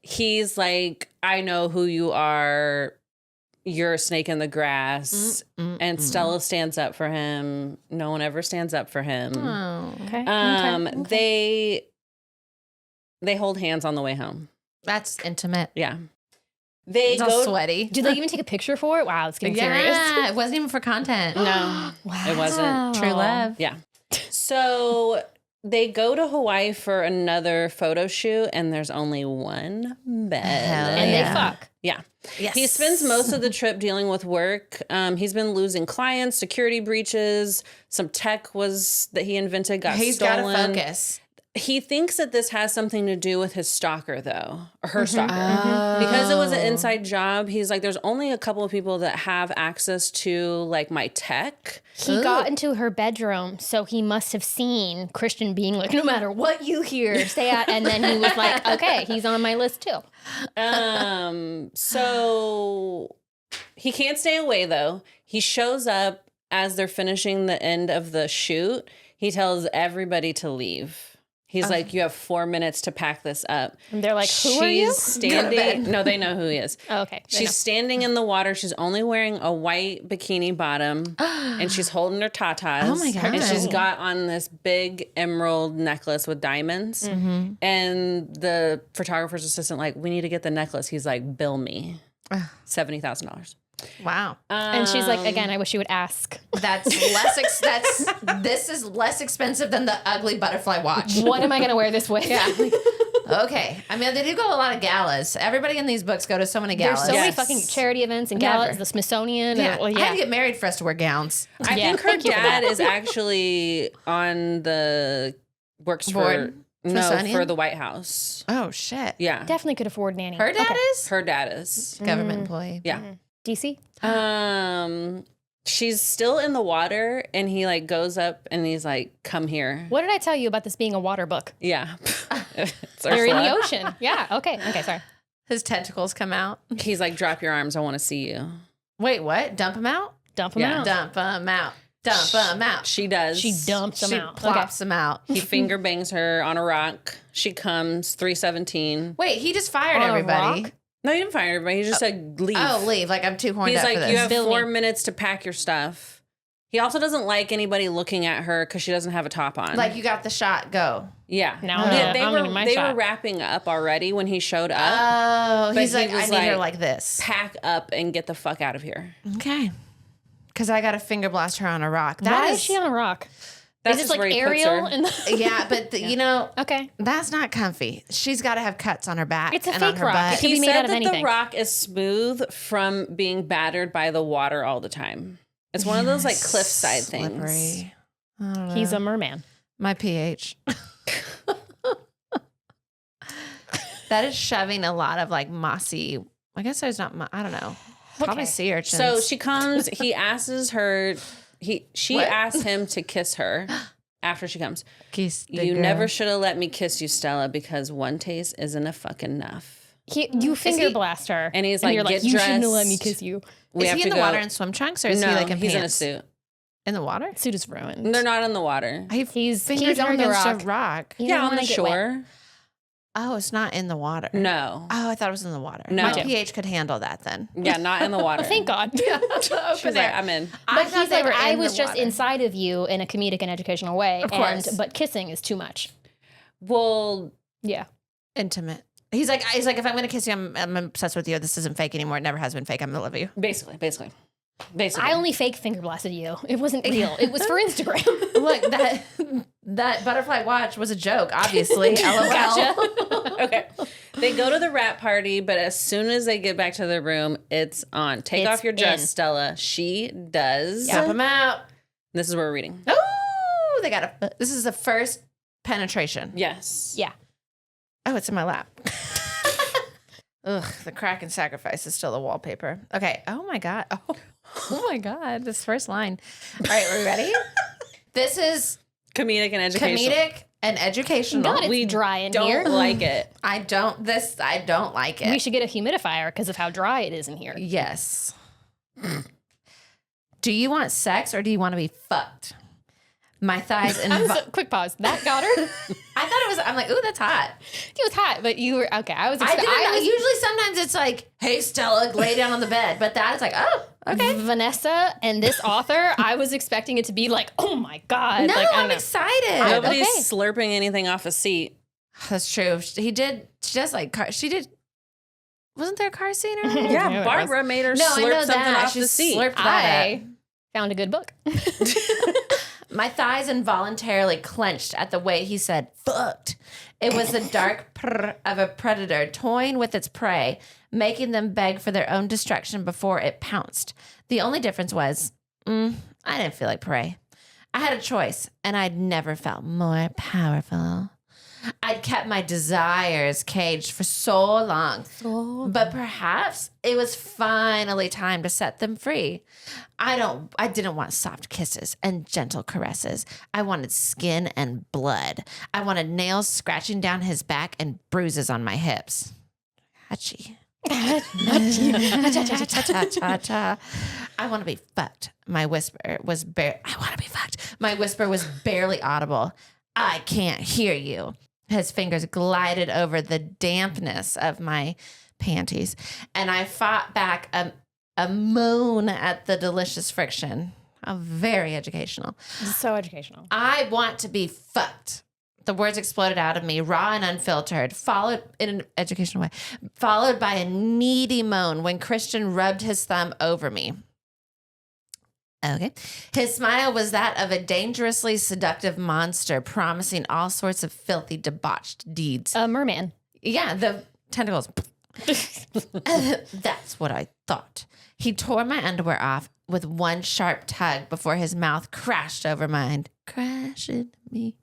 he's like, I know who you are. You're a snake in the grass. And Stella stands up for him. No one ever stands up for him. Oh, Okay. They hold hands on the way home. that's intimate. Yeah. They It's all go sweaty. Do they even take a picture for it? Wow, it's getting serious. Yeah, it wasn't even for content. No, it wasn't. True love. Yeah. So they go to Hawaii for another photo shoot, and there's only one bed. Hell And yeah. they fuck. Yeah. Yes. He spends most of the trip dealing with work. He's been losing clients, security breaches. Some tech that he invented got He's stolen. got to focus. He thinks that this has something to do with his stalker, though, or her stalker. Oh. Because it was an inside job, he's like, there's only a couple of people that have access to, like, my tech. He got into her bedroom, so he must have seen Christian being like, no matter what you hear, stay out. And then he was like, okay, he's on my list too. So he can't stay away, though. He shows up as they're finishing the end of the shoot. He tells everybody to leave. He's like, you have 4 minutes to pack this up. And they're like, who are you? She's standing. No, they know who he is. Oh, okay. She's standing in the water. She's only wearing a white bikini bottom, and she's holding her tatas. Oh my God. And she's got on this big emerald necklace with diamonds. Mm-hmm. And the photographer's assistant like, we need to get the necklace. He's like, bill me $70,000. Wow. And she's like, again, I wish you would ask. This is less expensive than the ugly butterfly watch. What am I going to wear this with? Yeah. Okay. I mean, they do go to a lot of galas. Everybody in these books go to so many galas. There's so many fucking charity events and galas, Never. the Smithsonian. Yeah. And, I had to get married for us to wear gowns. I think her dad is actually on the works Board? Smithsonian? for the White House. Oh, shit. Yeah. Definitely could afford nanny. Her dad is? Her dad is. Government employee. Yeah. DC? She's still in the water, and he like goes up and he's like, come here. What did I tell you about this being a water book? Yeah. It's They're in the Ursula. ocean. Yeah. Okay. Okay. Sorry. His tentacles come out. He's like, drop your arms. I want to see you. Wait, what? Dump him out? Dump them Yeah. out. Dump him out. Dump him out. She does. She dumps them She out. plops him out. He finger bangs her on a rock. She comes 317. Wait, he just fired On a everybody. rock? No, he didn't fire everybody. He just said leave. Oh, leave. Like, I'm too horned He's up like, for this. you have Bill 4 me. minutes to pack your stuff. He also doesn't like anybody looking at her because she doesn't have a top on. Like, you got the shot, go. yeah. Now They I'm were getting my they shot. were wrapping up already when he showed up. Oh, But he's he like, I was need her like- like this. Pack up and get the fuck out of here. Okay. Because I got to finger blast her on a rock. Why is she on a rock? That's Is just this where like he puts Ariel? her. In the- Yeah, but you know, okay. that's not comfy. She's got to have cuts on her back It's a and on fake her rock. butt. It could He be made said out of that the anything. rock is smooth from being battered by the water all the time. It's one of those like cliffside things. Slippery. I don't know. He's a merman. My pH. That is shoving a lot of like mossy. I guess there's not. I don't know. Probably Okay. sea urchins. So she comes. He asks her. She What? asks him to kiss her after she comes. Kiss the You girl. never should have let me kiss you, Stella, because one taste isn't a fucking enough. You finger he- blast her. And he's like, you're "Get you shouldn't have let me dressed." kiss you. We Is have he to in the go. water in swim trunks or is no, he like in he's in a pants? suit. In the water? Suit is ruined. They're not in the water. He's Fingered her on the against rock. a rock. You Yeah, don't on the wanna get wet. shore. Oh, it's not in the water. No. Oh, I thought it was in the water. No. My pH could handle that then. Yeah, not in the water. Oh, thank God. She's like, I'm in. I But thought he's they like, were I in was the just water. inside of you in a comedic and educational way. Of course. But kissing is too much. Well, Yeah. Intimate. He's like, if I'm going to kiss you, I'm obsessed with you. This isn't fake anymore. It never has been fake. I'm going to love you. basically. I only fake finger blasted you. It wasn't real. It was for Instagram. Look, that butterfly watch was a joke, obviously. LOL. Gotcha. Okay. They go to the wrap party, but as soon as they get back to their room, it's on. Take It's off your dress, in. Stella. She does. Stop him out. This is what we're reading. Oh, this is the first penetration. Yes. Yeah. Oh, it's in my lap. Ugh, the crack and sacrifice is still the wallpaper. Okay. Oh my God. Oh my God. This first line. All right, are we ready? This is Comedic and educational. comedic and educational. God, it's dry in Don't here. like it. I don't like it. We should get a humidifier because of how dry it is in here. Yes. Do you want sex or do you want to be fucked? My thighs and Quick pause. That got her. I thought it was. I'm like, ooh, that's hot. It was hot, but you were okay. I was. I didn't know. was Usually, sometimes it's like, hey, Stella, lay down on the bed. But that is like, oh, okay. Vanessa and this author. I was expecting it to be like, oh my God. No, like, I don't I'm know. excited. Nobody's okay. slurping anything off a seat. That's true. He did. She does like car. She did. Wasn't there a car scene earlier? Yeah, there Barbara made her No, I know slurp something that. off She the seat. slurped that. I found a good book. My thighs involuntarily clenched at the way he said "fucked." It was the dark purr of a predator toying with its prey, making them beg for their own destruction before it pounced. The only difference was, I didn't feel like prey. I had a choice, and I'd never felt more powerful. I'd kept my desires caged for so long, but perhaps it was finally time to set them free. I didn't want soft kisses and gentle caresses. I wanted skin and blood. I wanted nails scratching down his back and bruises on my hips. Hachi. I want to be fucked. My whisper was I want to be fucked. My whisper was barely audible. I can't hear you. His fingers glided over the dampness of my panties, and I fought back a moan at the delicious friction. Very educational. So educational. I want to be fucked. The words exploded out of me, raw and unfiltered, followed in an educational way, followed by a needy moan when Christian rubbed his thumb over me. Okay. His smile was that of a dangerously seductive monster, promising all sorts of filthy, debauched deeds. A merman. Yeah, the tentacles. That's what I thought. He tore my underwear off with one sharp tug before his mouth crashed over mine. Crashing me.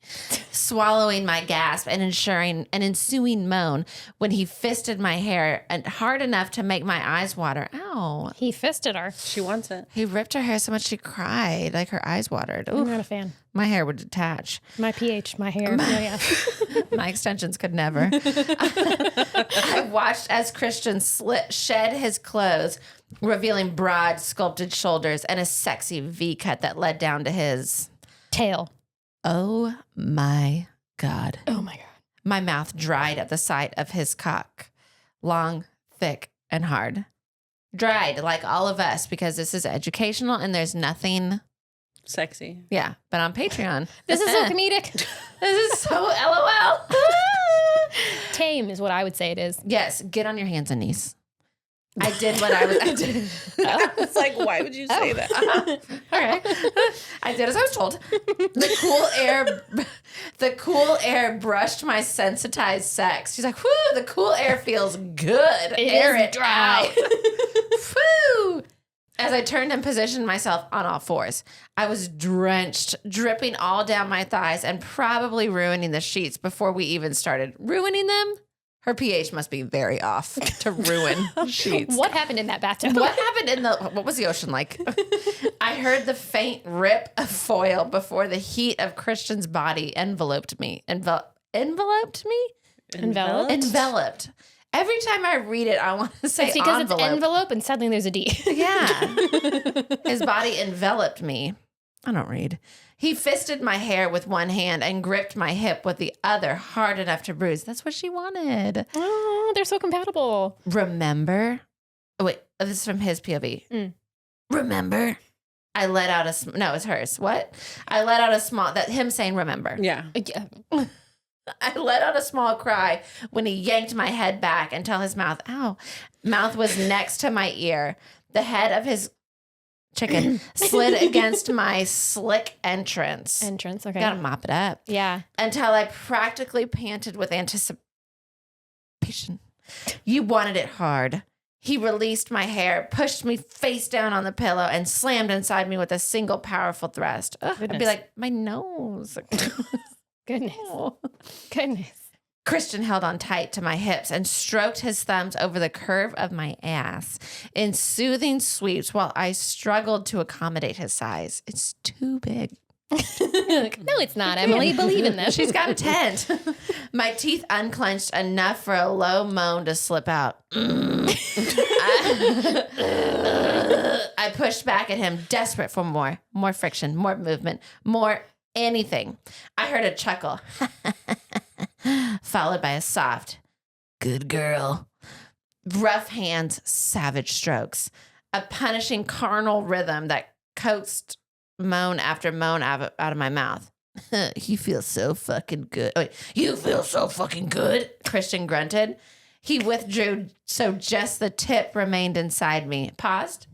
Swallowing my gasp and ensuring an ensuing moan when he fisted my hair and hard enough to make my eyes water. Ow. He fisted her. She wants it. He ripped her hair so much she cried, like her eyes watered. I'm Oof. not a fan. My hair would detach. My pH, my hair. Yeah. My extensions could never. I watched as Christian shed his clothes, revealing broad, sculpted shoulders and a sexy V-cut that led down to his Tail. Oh my God. Oh my God. My mouth dried at the sight of his cock. Long, thick, and hard. Dried like all of us because this is educational and there's nothing. Sexy. Yeah, but on Patreon. This is so comedic. This is so LOL. Tame is what I would say it is. Yes, get on your hands and knees. I did what I did. It's like, why would you say that? All right. I did as I was told. The cool air brushed my sensitized sex. She's like, whoo, the cool air feels good. Air is it dry. out. Whoo. As I turned and positioned myself on all fours, I was drenched, dripping all down my thighs and probably ruining the sheets before we even started. Ruining them? Her pH must be very off to ruin sheets. What happened in that bathtub? What happened what was the ocean like? I heard the faint rip of foil before the heat of Christian's body enveloped me. Enveloped me? Enveloped. Every time I read it, I want to say It's because envelope. it's envelope and suddenly there's a D. Yeah. His body enveloped me. I don't read. He fisted my hair with one hand and gripped my hip with the other hard enough to bruise. That's what she wanted. Oh, they're so compatible. Remember? Oh, wait, this is from his POV. Remember? I let out no, it's hers. What? I let out a small, him saying remember. Yeah. I let out a small cry when he yanked my head back until his mouth was next to my ear. The head of his chicken slid against my slick entrance. Okay. Gotta mop it up. Yeah. Until I practically panted with anticipation. You wanted it hard. He released my hair, pushed me face down on the pillow, and slammed inside me with a single powerful thrust. Ugh, I'd be like, my nose. Goodness. Oh. Goodness. Christian held on tight to my hips and stroked his thumbs over the curve of my ass in soothing sweeps while I struggled to accommodate his size. It's too big. No, it's not, Emily. Believe in this. She's got a tent. My teeth unclenched enough for a low moan to slip out. I pushed back at him, desperate for more friction, more movement, more anything. I heard a chuckle, followed by a soft, good girl. Rough hands, savage strokes. A punishing carnal rhythm that coaxed moan after moan out of my mouth. You feel so fucking good. Wait, you feel so fucking good, Christian grunted. He withdrew so just the tip remained inside me. Paused,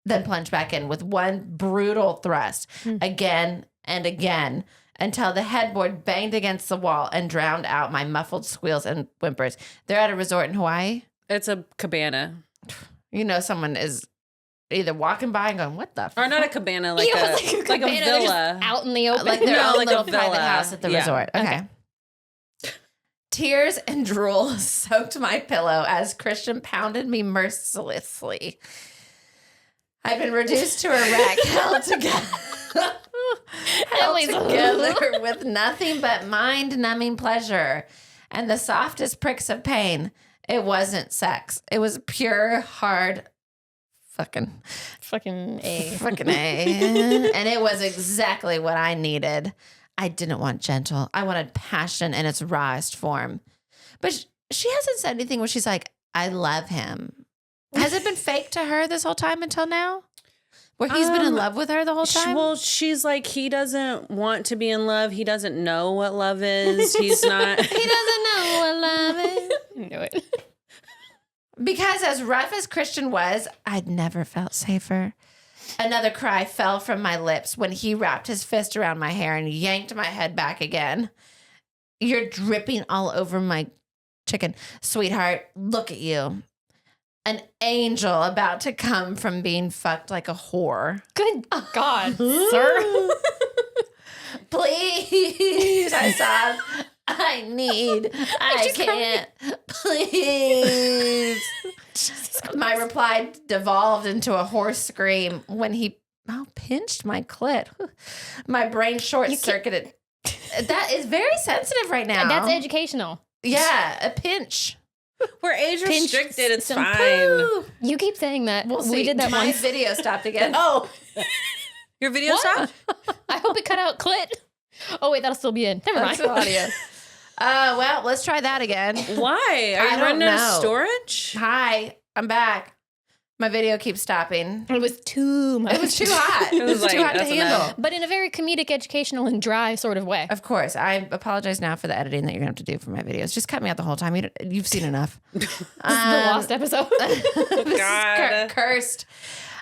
then plunged back in with one brutal thrust, again and again, until the headboard banged against the wall and drowned out my muffled squeals and whimpers. They're at a resort in Hawaii. It's a cabana. You know, someone is either walking by and going, what the Or not a cabana, like, Yeah, a, cabana, like a they're villa. just out in the open. like their No, own like a little private villa. house at the Yeah. resort. Okay. Tears and drool soaked my pillow as Christian pounded me mercilessly. I've been reduced to a wreck, held together with nothing but mind-numbing pleasure and the softest pricks of pain. It wasn't sex. It was pure, hard fucking Fucking A. A. And it was exactly what I needed. I didn't want gentle. I wanted passion in its rawest form. But she hasn't said anything where she's like, I love him. Has it been fake to her this whole time until now? Where he's been in love with her the whole time? Well, she's like, he doesn't want to be in love. He doesn't know what love is. He's not. He doesn't know what love is. I knew it. Because as rough as Christian was, I'd never felt safer. Another cry fell from my lips when he wrapped his fist around my hair and yanked my head back again. You're dripping all over my chicken. Sweetheart, look at you. An angel about to come from being fucked like a whore. Good God, sir. Please, I sobbed. I need. I can't. Please. My reply devolved into a hoarse scream when he pinched my clit. My brain short-circuited. That is very sensitive right now. That's educational. Yeah, a pinch. We're age restricted. It's some fine. You keep saying that. We'll see. We did that My once. video stopped again. Oh, your video stopped? I hope it cut out clit. Oh, wait, that'll still be in. Never mind. That's audio. Well, let's try that again. Why? Are you running out of storage? Hi, I'm back. My video keeps stopping. It was too much. It was too hot. It was like, too hot to that's handle. enough. But in a very comedic, educational, and dry sort of way. Of course. I apologize now for the editing that you're going to have to do for my videos. Just cut me out the whole time. You've seen enough. This is the lost episode. This God. is cursed.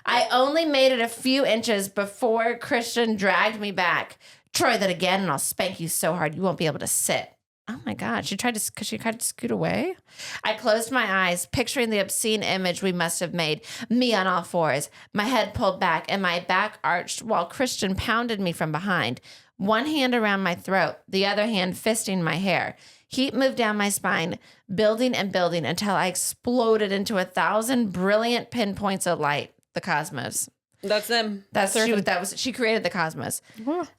I only made it a few inches before Christian dragged me back. Try that again and I'll spank you so hard you won't be able to sit. Oh my God. She tried to scoot away. I closed my eyes, picturing the obscene image we must have made. Me on all fours, my head pulled back and my back arched while Christian pounded me from behind. One hand around my throat, the other hand fisting my hair. Heat moved down my spine, building and building until I exploded into 1,000 brilliant pinpoints of light. The cosmos. That's them. She created the cosmos.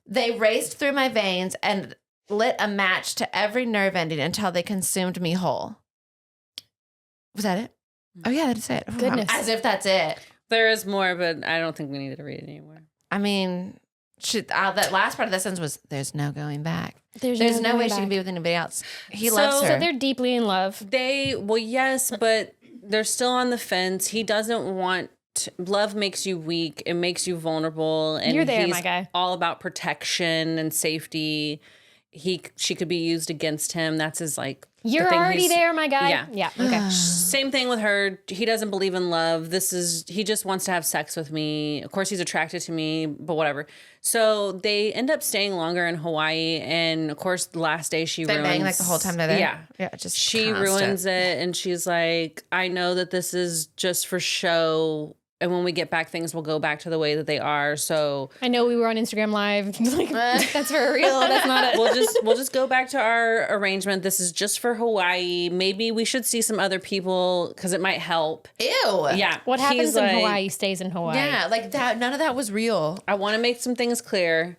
They raced through my veins and lit a match to every nerve ending until they consumed me whole. Was that it? Oh yeah, that's it. Goodness. As if that's it. There is more, but I don't think we needed to read it anymore. I mean, that last part of the sentence was, there's no going back. There's no going way she back. can be with anybody else. He loves her. So they're deeply in love. Yes, but they're still on the fence. He doesn't want. Love makes you weak. It makes you vulnerable. And You're there, he's my guy. all about protection and safety. She could be used against him. That's his You're already there, my guy. Yeah. Yeah. Okay. Same thing with her. He doesn't believe in love. He just wants to have sex with me. Of course, he's attracted to me, but whatever. So they end up staying longer in Hawaii. And of course, the last day she ruins. They bang the whole time they're there? Yeah. Yeah, just she constant. ruins it. And she's like, I know that this is just for show. And when we get back, things will go back to the way that they are. So I know we were on Instagram Live. That's for real. That's not it. we'll just go back to our arrangement. This is just for Hawaii. Maybe we should see some other people because it might help. Ew. Yeah. What happens in Hawaii stays in Hawaii. Yeah, that. None of that was real. I want to make some things clear.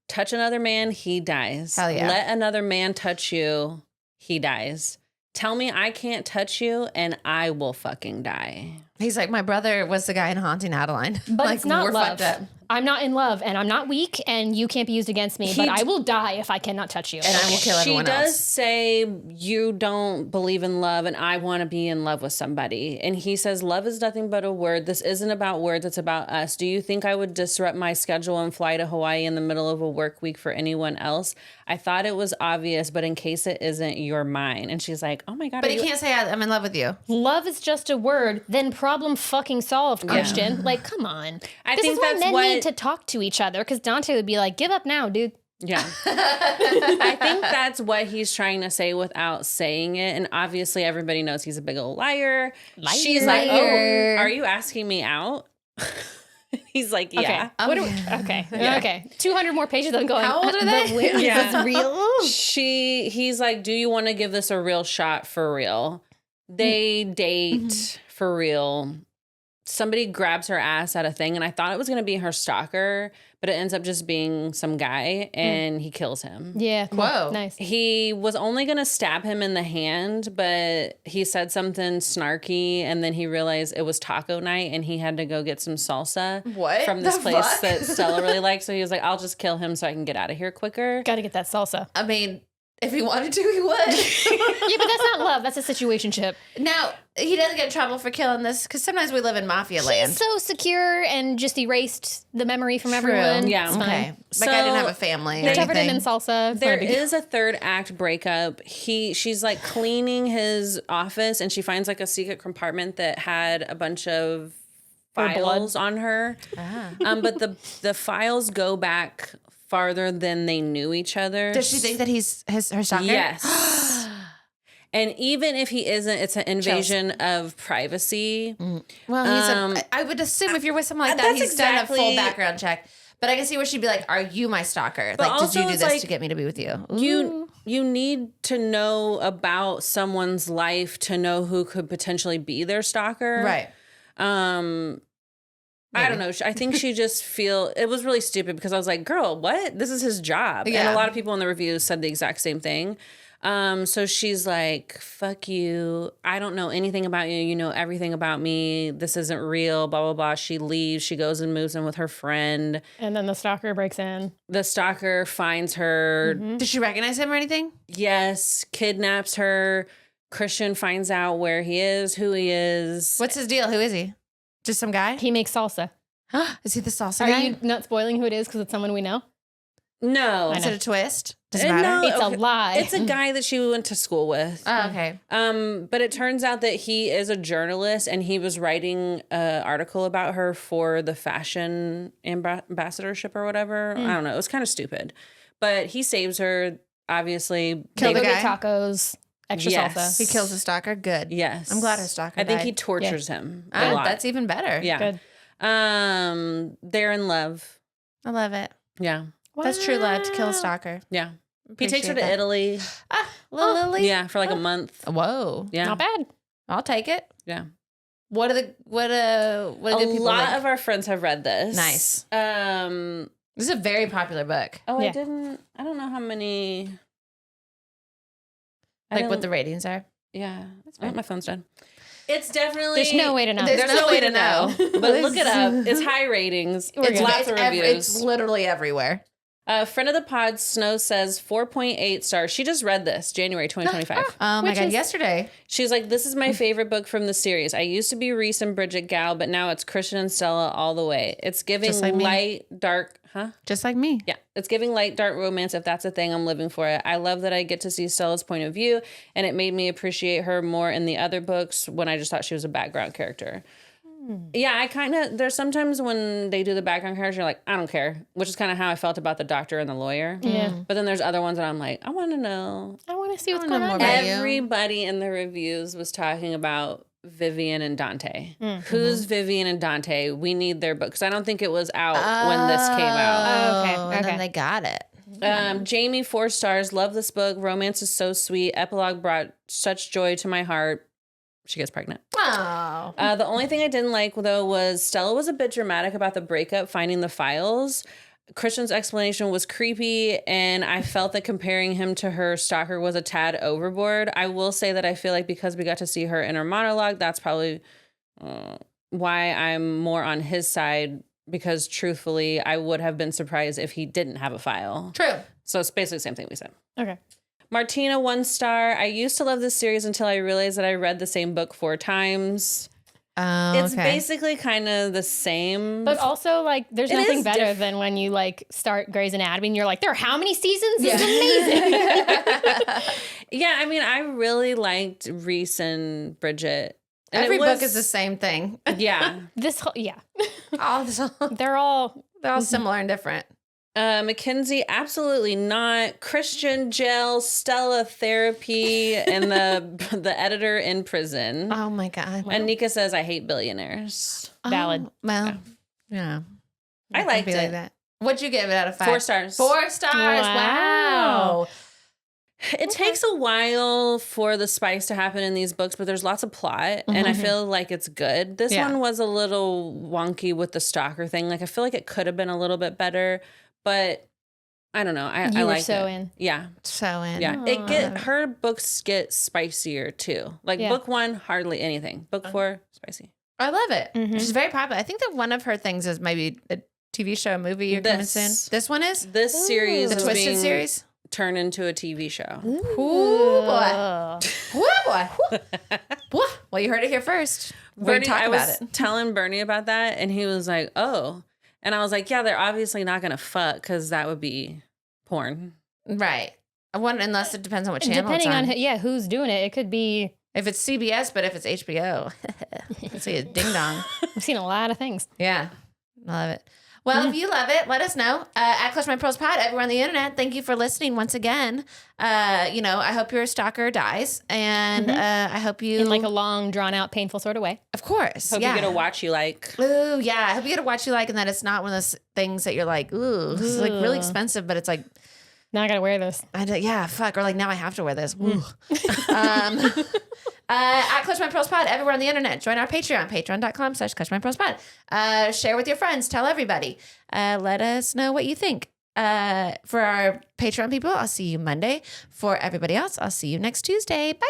Touch another man, he dies. Hell yeah. Let another man touch you, he dies. Tell me I can't touch you and I will fucking die. He's like, my brother was the guy in Haunting Adeline. But it's not we're love. fucked up. I'm not in love and I'm not weak and you can't be used against me, but I will die if I cannot touch you. And I will kill everyone She does else. say you don't believe in love and I want to be in love with somebody. And he says, love is nothing but a word. This isn't about words. It's about us. Do you think I would disrupt my schedule and fly to Hawaii in the middle of a work week for anyone else? I thought it was obvious, but in case it isn't, you're mine. And she's like, oh my God. But he can't say I'm in love with you. Love is just a word, then problem fucking solved, Christian. Like, come on. This think is why that's men what- need to talk to each other because Dante would be like, give up now, dude. Yeah. I think that's what he's trying to say without saying it. And obviously everybody knows he's a big old liar. She's like, oh, are you asking me out? He's like, yeah. Okay. Okay. 200 more pages of going. How old are they? Is Yeah. this real? He's like, do you want to give this a real shot for real? They date for real. somebody grabs her ass at a thing, and I thought it was going to be her stalker, but it ends up just being some guy, and he kills him. Yeah. Cool. Whoa. Nice. He was only going to stab him in the hand, but he said something snarky, and then he realized it was taco night, and he had to go get some salsa What from this the place fuck? that Stella really likes. So he was like, I'll just kill him so I can get out of here quicker. Got to get that salsa. I mean, if he wanted to, he would. Yeah, but that's not love. That's a situationship. Now, he doesn't get in trouble for killing this because sometimes we live in mafia land. He's so secure and just erased the memory from everyone. Yeah. It's fine. Okay. So Like I didn't have a family or They covered him anything. in salsa. It's There not a big deal. is a third act breakup. She's like cleaning his office, and she finds like a secret compartment that had a bunch of Her blood. files on her. But the files go back farther than they knew each other. Does she think that he's her stalker? Yes. And even if he isn't, it's an invasion of privacy. Well, I would assume if you're with someone like that, That's he's done a full exactly- background check. But I can see where she'd be like, "Are you my stalker? But Like, did also you do it's this like, to get me to be with you?" You need to know about someone's life to know who could potentially be their stalker. Right. I don't know. I think she just it was really stupid because I was like, girl, what? This is his job. And Yeah. a lot of people in the reviews said the exact same thing. So she's like, fuck you. I don't know anything about you. You know everything about me. This isn't real, blah, blah, blah. She leaves. She goes and moves in with her friend. And then the stalker breaks in. The stalker finds her. Did she recognize him or anything? Yes, kidnaps her. Christian finds out where he is, who he is. What's his deal? Who is he? Just some guy? He makes salsa. Is he the salsa Are guy? you not spoiling who it is because it's someone we know? No. Is it a twist? Does it No. matter? It's a lie. It's a guy that she went to school with. Oh, okay. But it turns out that he is a journalist, and he was writing an article about her for the fashion ambassadorship or whatever. I don't know. It was kind of stupid. But he saves her, obviously. Kill They the go guy? get tacos, extra Yes. salsa. He kills the stalker? Good. Yes. I'm glad her stalker I think died. he tortures him a lot. That's even better. Yeah. Good. They're in love. I love it. Yeah. That's true love, to kill a stalker. Yeah. He takes her to Appreciate that. Italy. Little Lily? Yeah, for like a month. Whoa. Yeah. Not bad. I'll take it. Yeah. What do A good people lot like? of our friends have read this. Nice. Oh, This is a very popular book. Yeah. I don't know how many. Like what the ratings are. Yeah. fine. My phone's dead. It's definitely. There's no way to know. There's There's no way to know. But look it up. It's- It's high ratings. We're It's good. lots of reviews. It's literally everywhere. Friend of the pod, Snow, says 4.8 stars. She just read this, January 2025. Oh my Which God, is- yesterday. She's like, this is my favorite book from the series. I used to be Reese and Bridget gal, but now it's Christian and Stella all the way. It's giving Just like me. light, dark, Just like me. Yeah, it's giving light, dark romance. If that's a thing, I'm living for it. I love that I get to see Stella's point of view, and it made me appreciate her more in the other books when I just thought she was a background character. Yeah, I kind of, there's sometimes when they do the background character, you're like, I don't care, which is kind of how I felt about the doctor and the lawyer. Yeah. But then there's other ones that I'm like, I want to know. I want to see what's wanna going know on. more about you. Everybody in the reviews was talking about Vivian and Dante. Who's Vivian and Dante? We need their book. Because I don't think it was out when this came out. Oh, okay, And okay. then they got it. Jamie, 4 stars. Love this book. Romance is so sweet. Epilogue brought such joy to my heart. She gets pregnant. Oh. The only thing I didn't like, though, was Stella was a bit dramatic about the breakup, finding the files. Christian's explanation was creepy, and I felt that comparing him to her stalker was a tad overboard. I will say that I feel like because we got to see her inner monologue, that's probably why I'm more on his side, because truthfully, I would have been surprised if he didn't have a file. True. So it's basically the same thing we said. Okay. Martina, 1 star. I used to love this series until I realized that I read the same book 4 times. Oh, It's okay. basically kind of the same. But also, like, there's It nothing is better than when you, like, start Grey's Anatomy and you're like, there are how many seasons? This is amazing. Yeah, I mean, I really liked Reese and Bridget. And Every it was- book is the same thing. Yeah. This whole, yeah. They're all They're all similar and different. Mackenzie, absolutely not. Christian jail, Stella therapy, and the editor in prison. Oh my God. And Nika says, I hate billionaires. valid. Oh, well, yeah. I It liked could be it. like that. What'd you give it out of 5? 4 stars. 4 stars. Wow. Wow. It takes a while for the spice to happen in these books, but there's lots of plot, and I feel like it's good. This one was a little wonky with the stalker thing. Like, I feel like it could have been a little bit better, but I don't know. I like so it. in. Yeah. So in. Yeah. Her books get spicier too. Like book 1, hardly anything. Book 4, spicy. I love it. She's very popular. I think that one of her things is maybe a TV show, a movie you're coming soon. This one is? This series the is Twisted being series? turned into a TV show. Ooh, boy. Ooh, boy. Ooh. Well, you heard it here first. Bernie, talk I about was it. telling Bernie about that, and he was like, oh. And I was like, yeah, they're obviously not going to fuck because that would be porn. Right. Unless it depends on what channel Depending it's on. on who's doing it, it could be. If it's CBS, but if it's HBO, let's see, it's ding dong. I've seen a lot of things. Yeah. I love it. Well, if you love it, let us know. At Clutch My Pearls Pod, everywhere on the internet. Thank you for listening once again. I hope your stalker dies. And I hope you... In like a long, drawn-out, painful sort of way. Of course. Hope you get a watch you like. Ooh, yeah. I hope you get a watch you like and that it's not one of those things that you're like, ooh, this is like really expensive, but it's like... Now I gotta wear this. Yeah, fuck. Or like, now I have to wear this. At Clutch My Pearls Pod, everywhere on the internet. Join our Patreon, patreon.com/clutchmypearlspod. Share with your friends. Tell everybody. Let us know what you think. For our Patreon people, I'll see you Monday. For everybody else, I'll see you next Tuesday. Bye.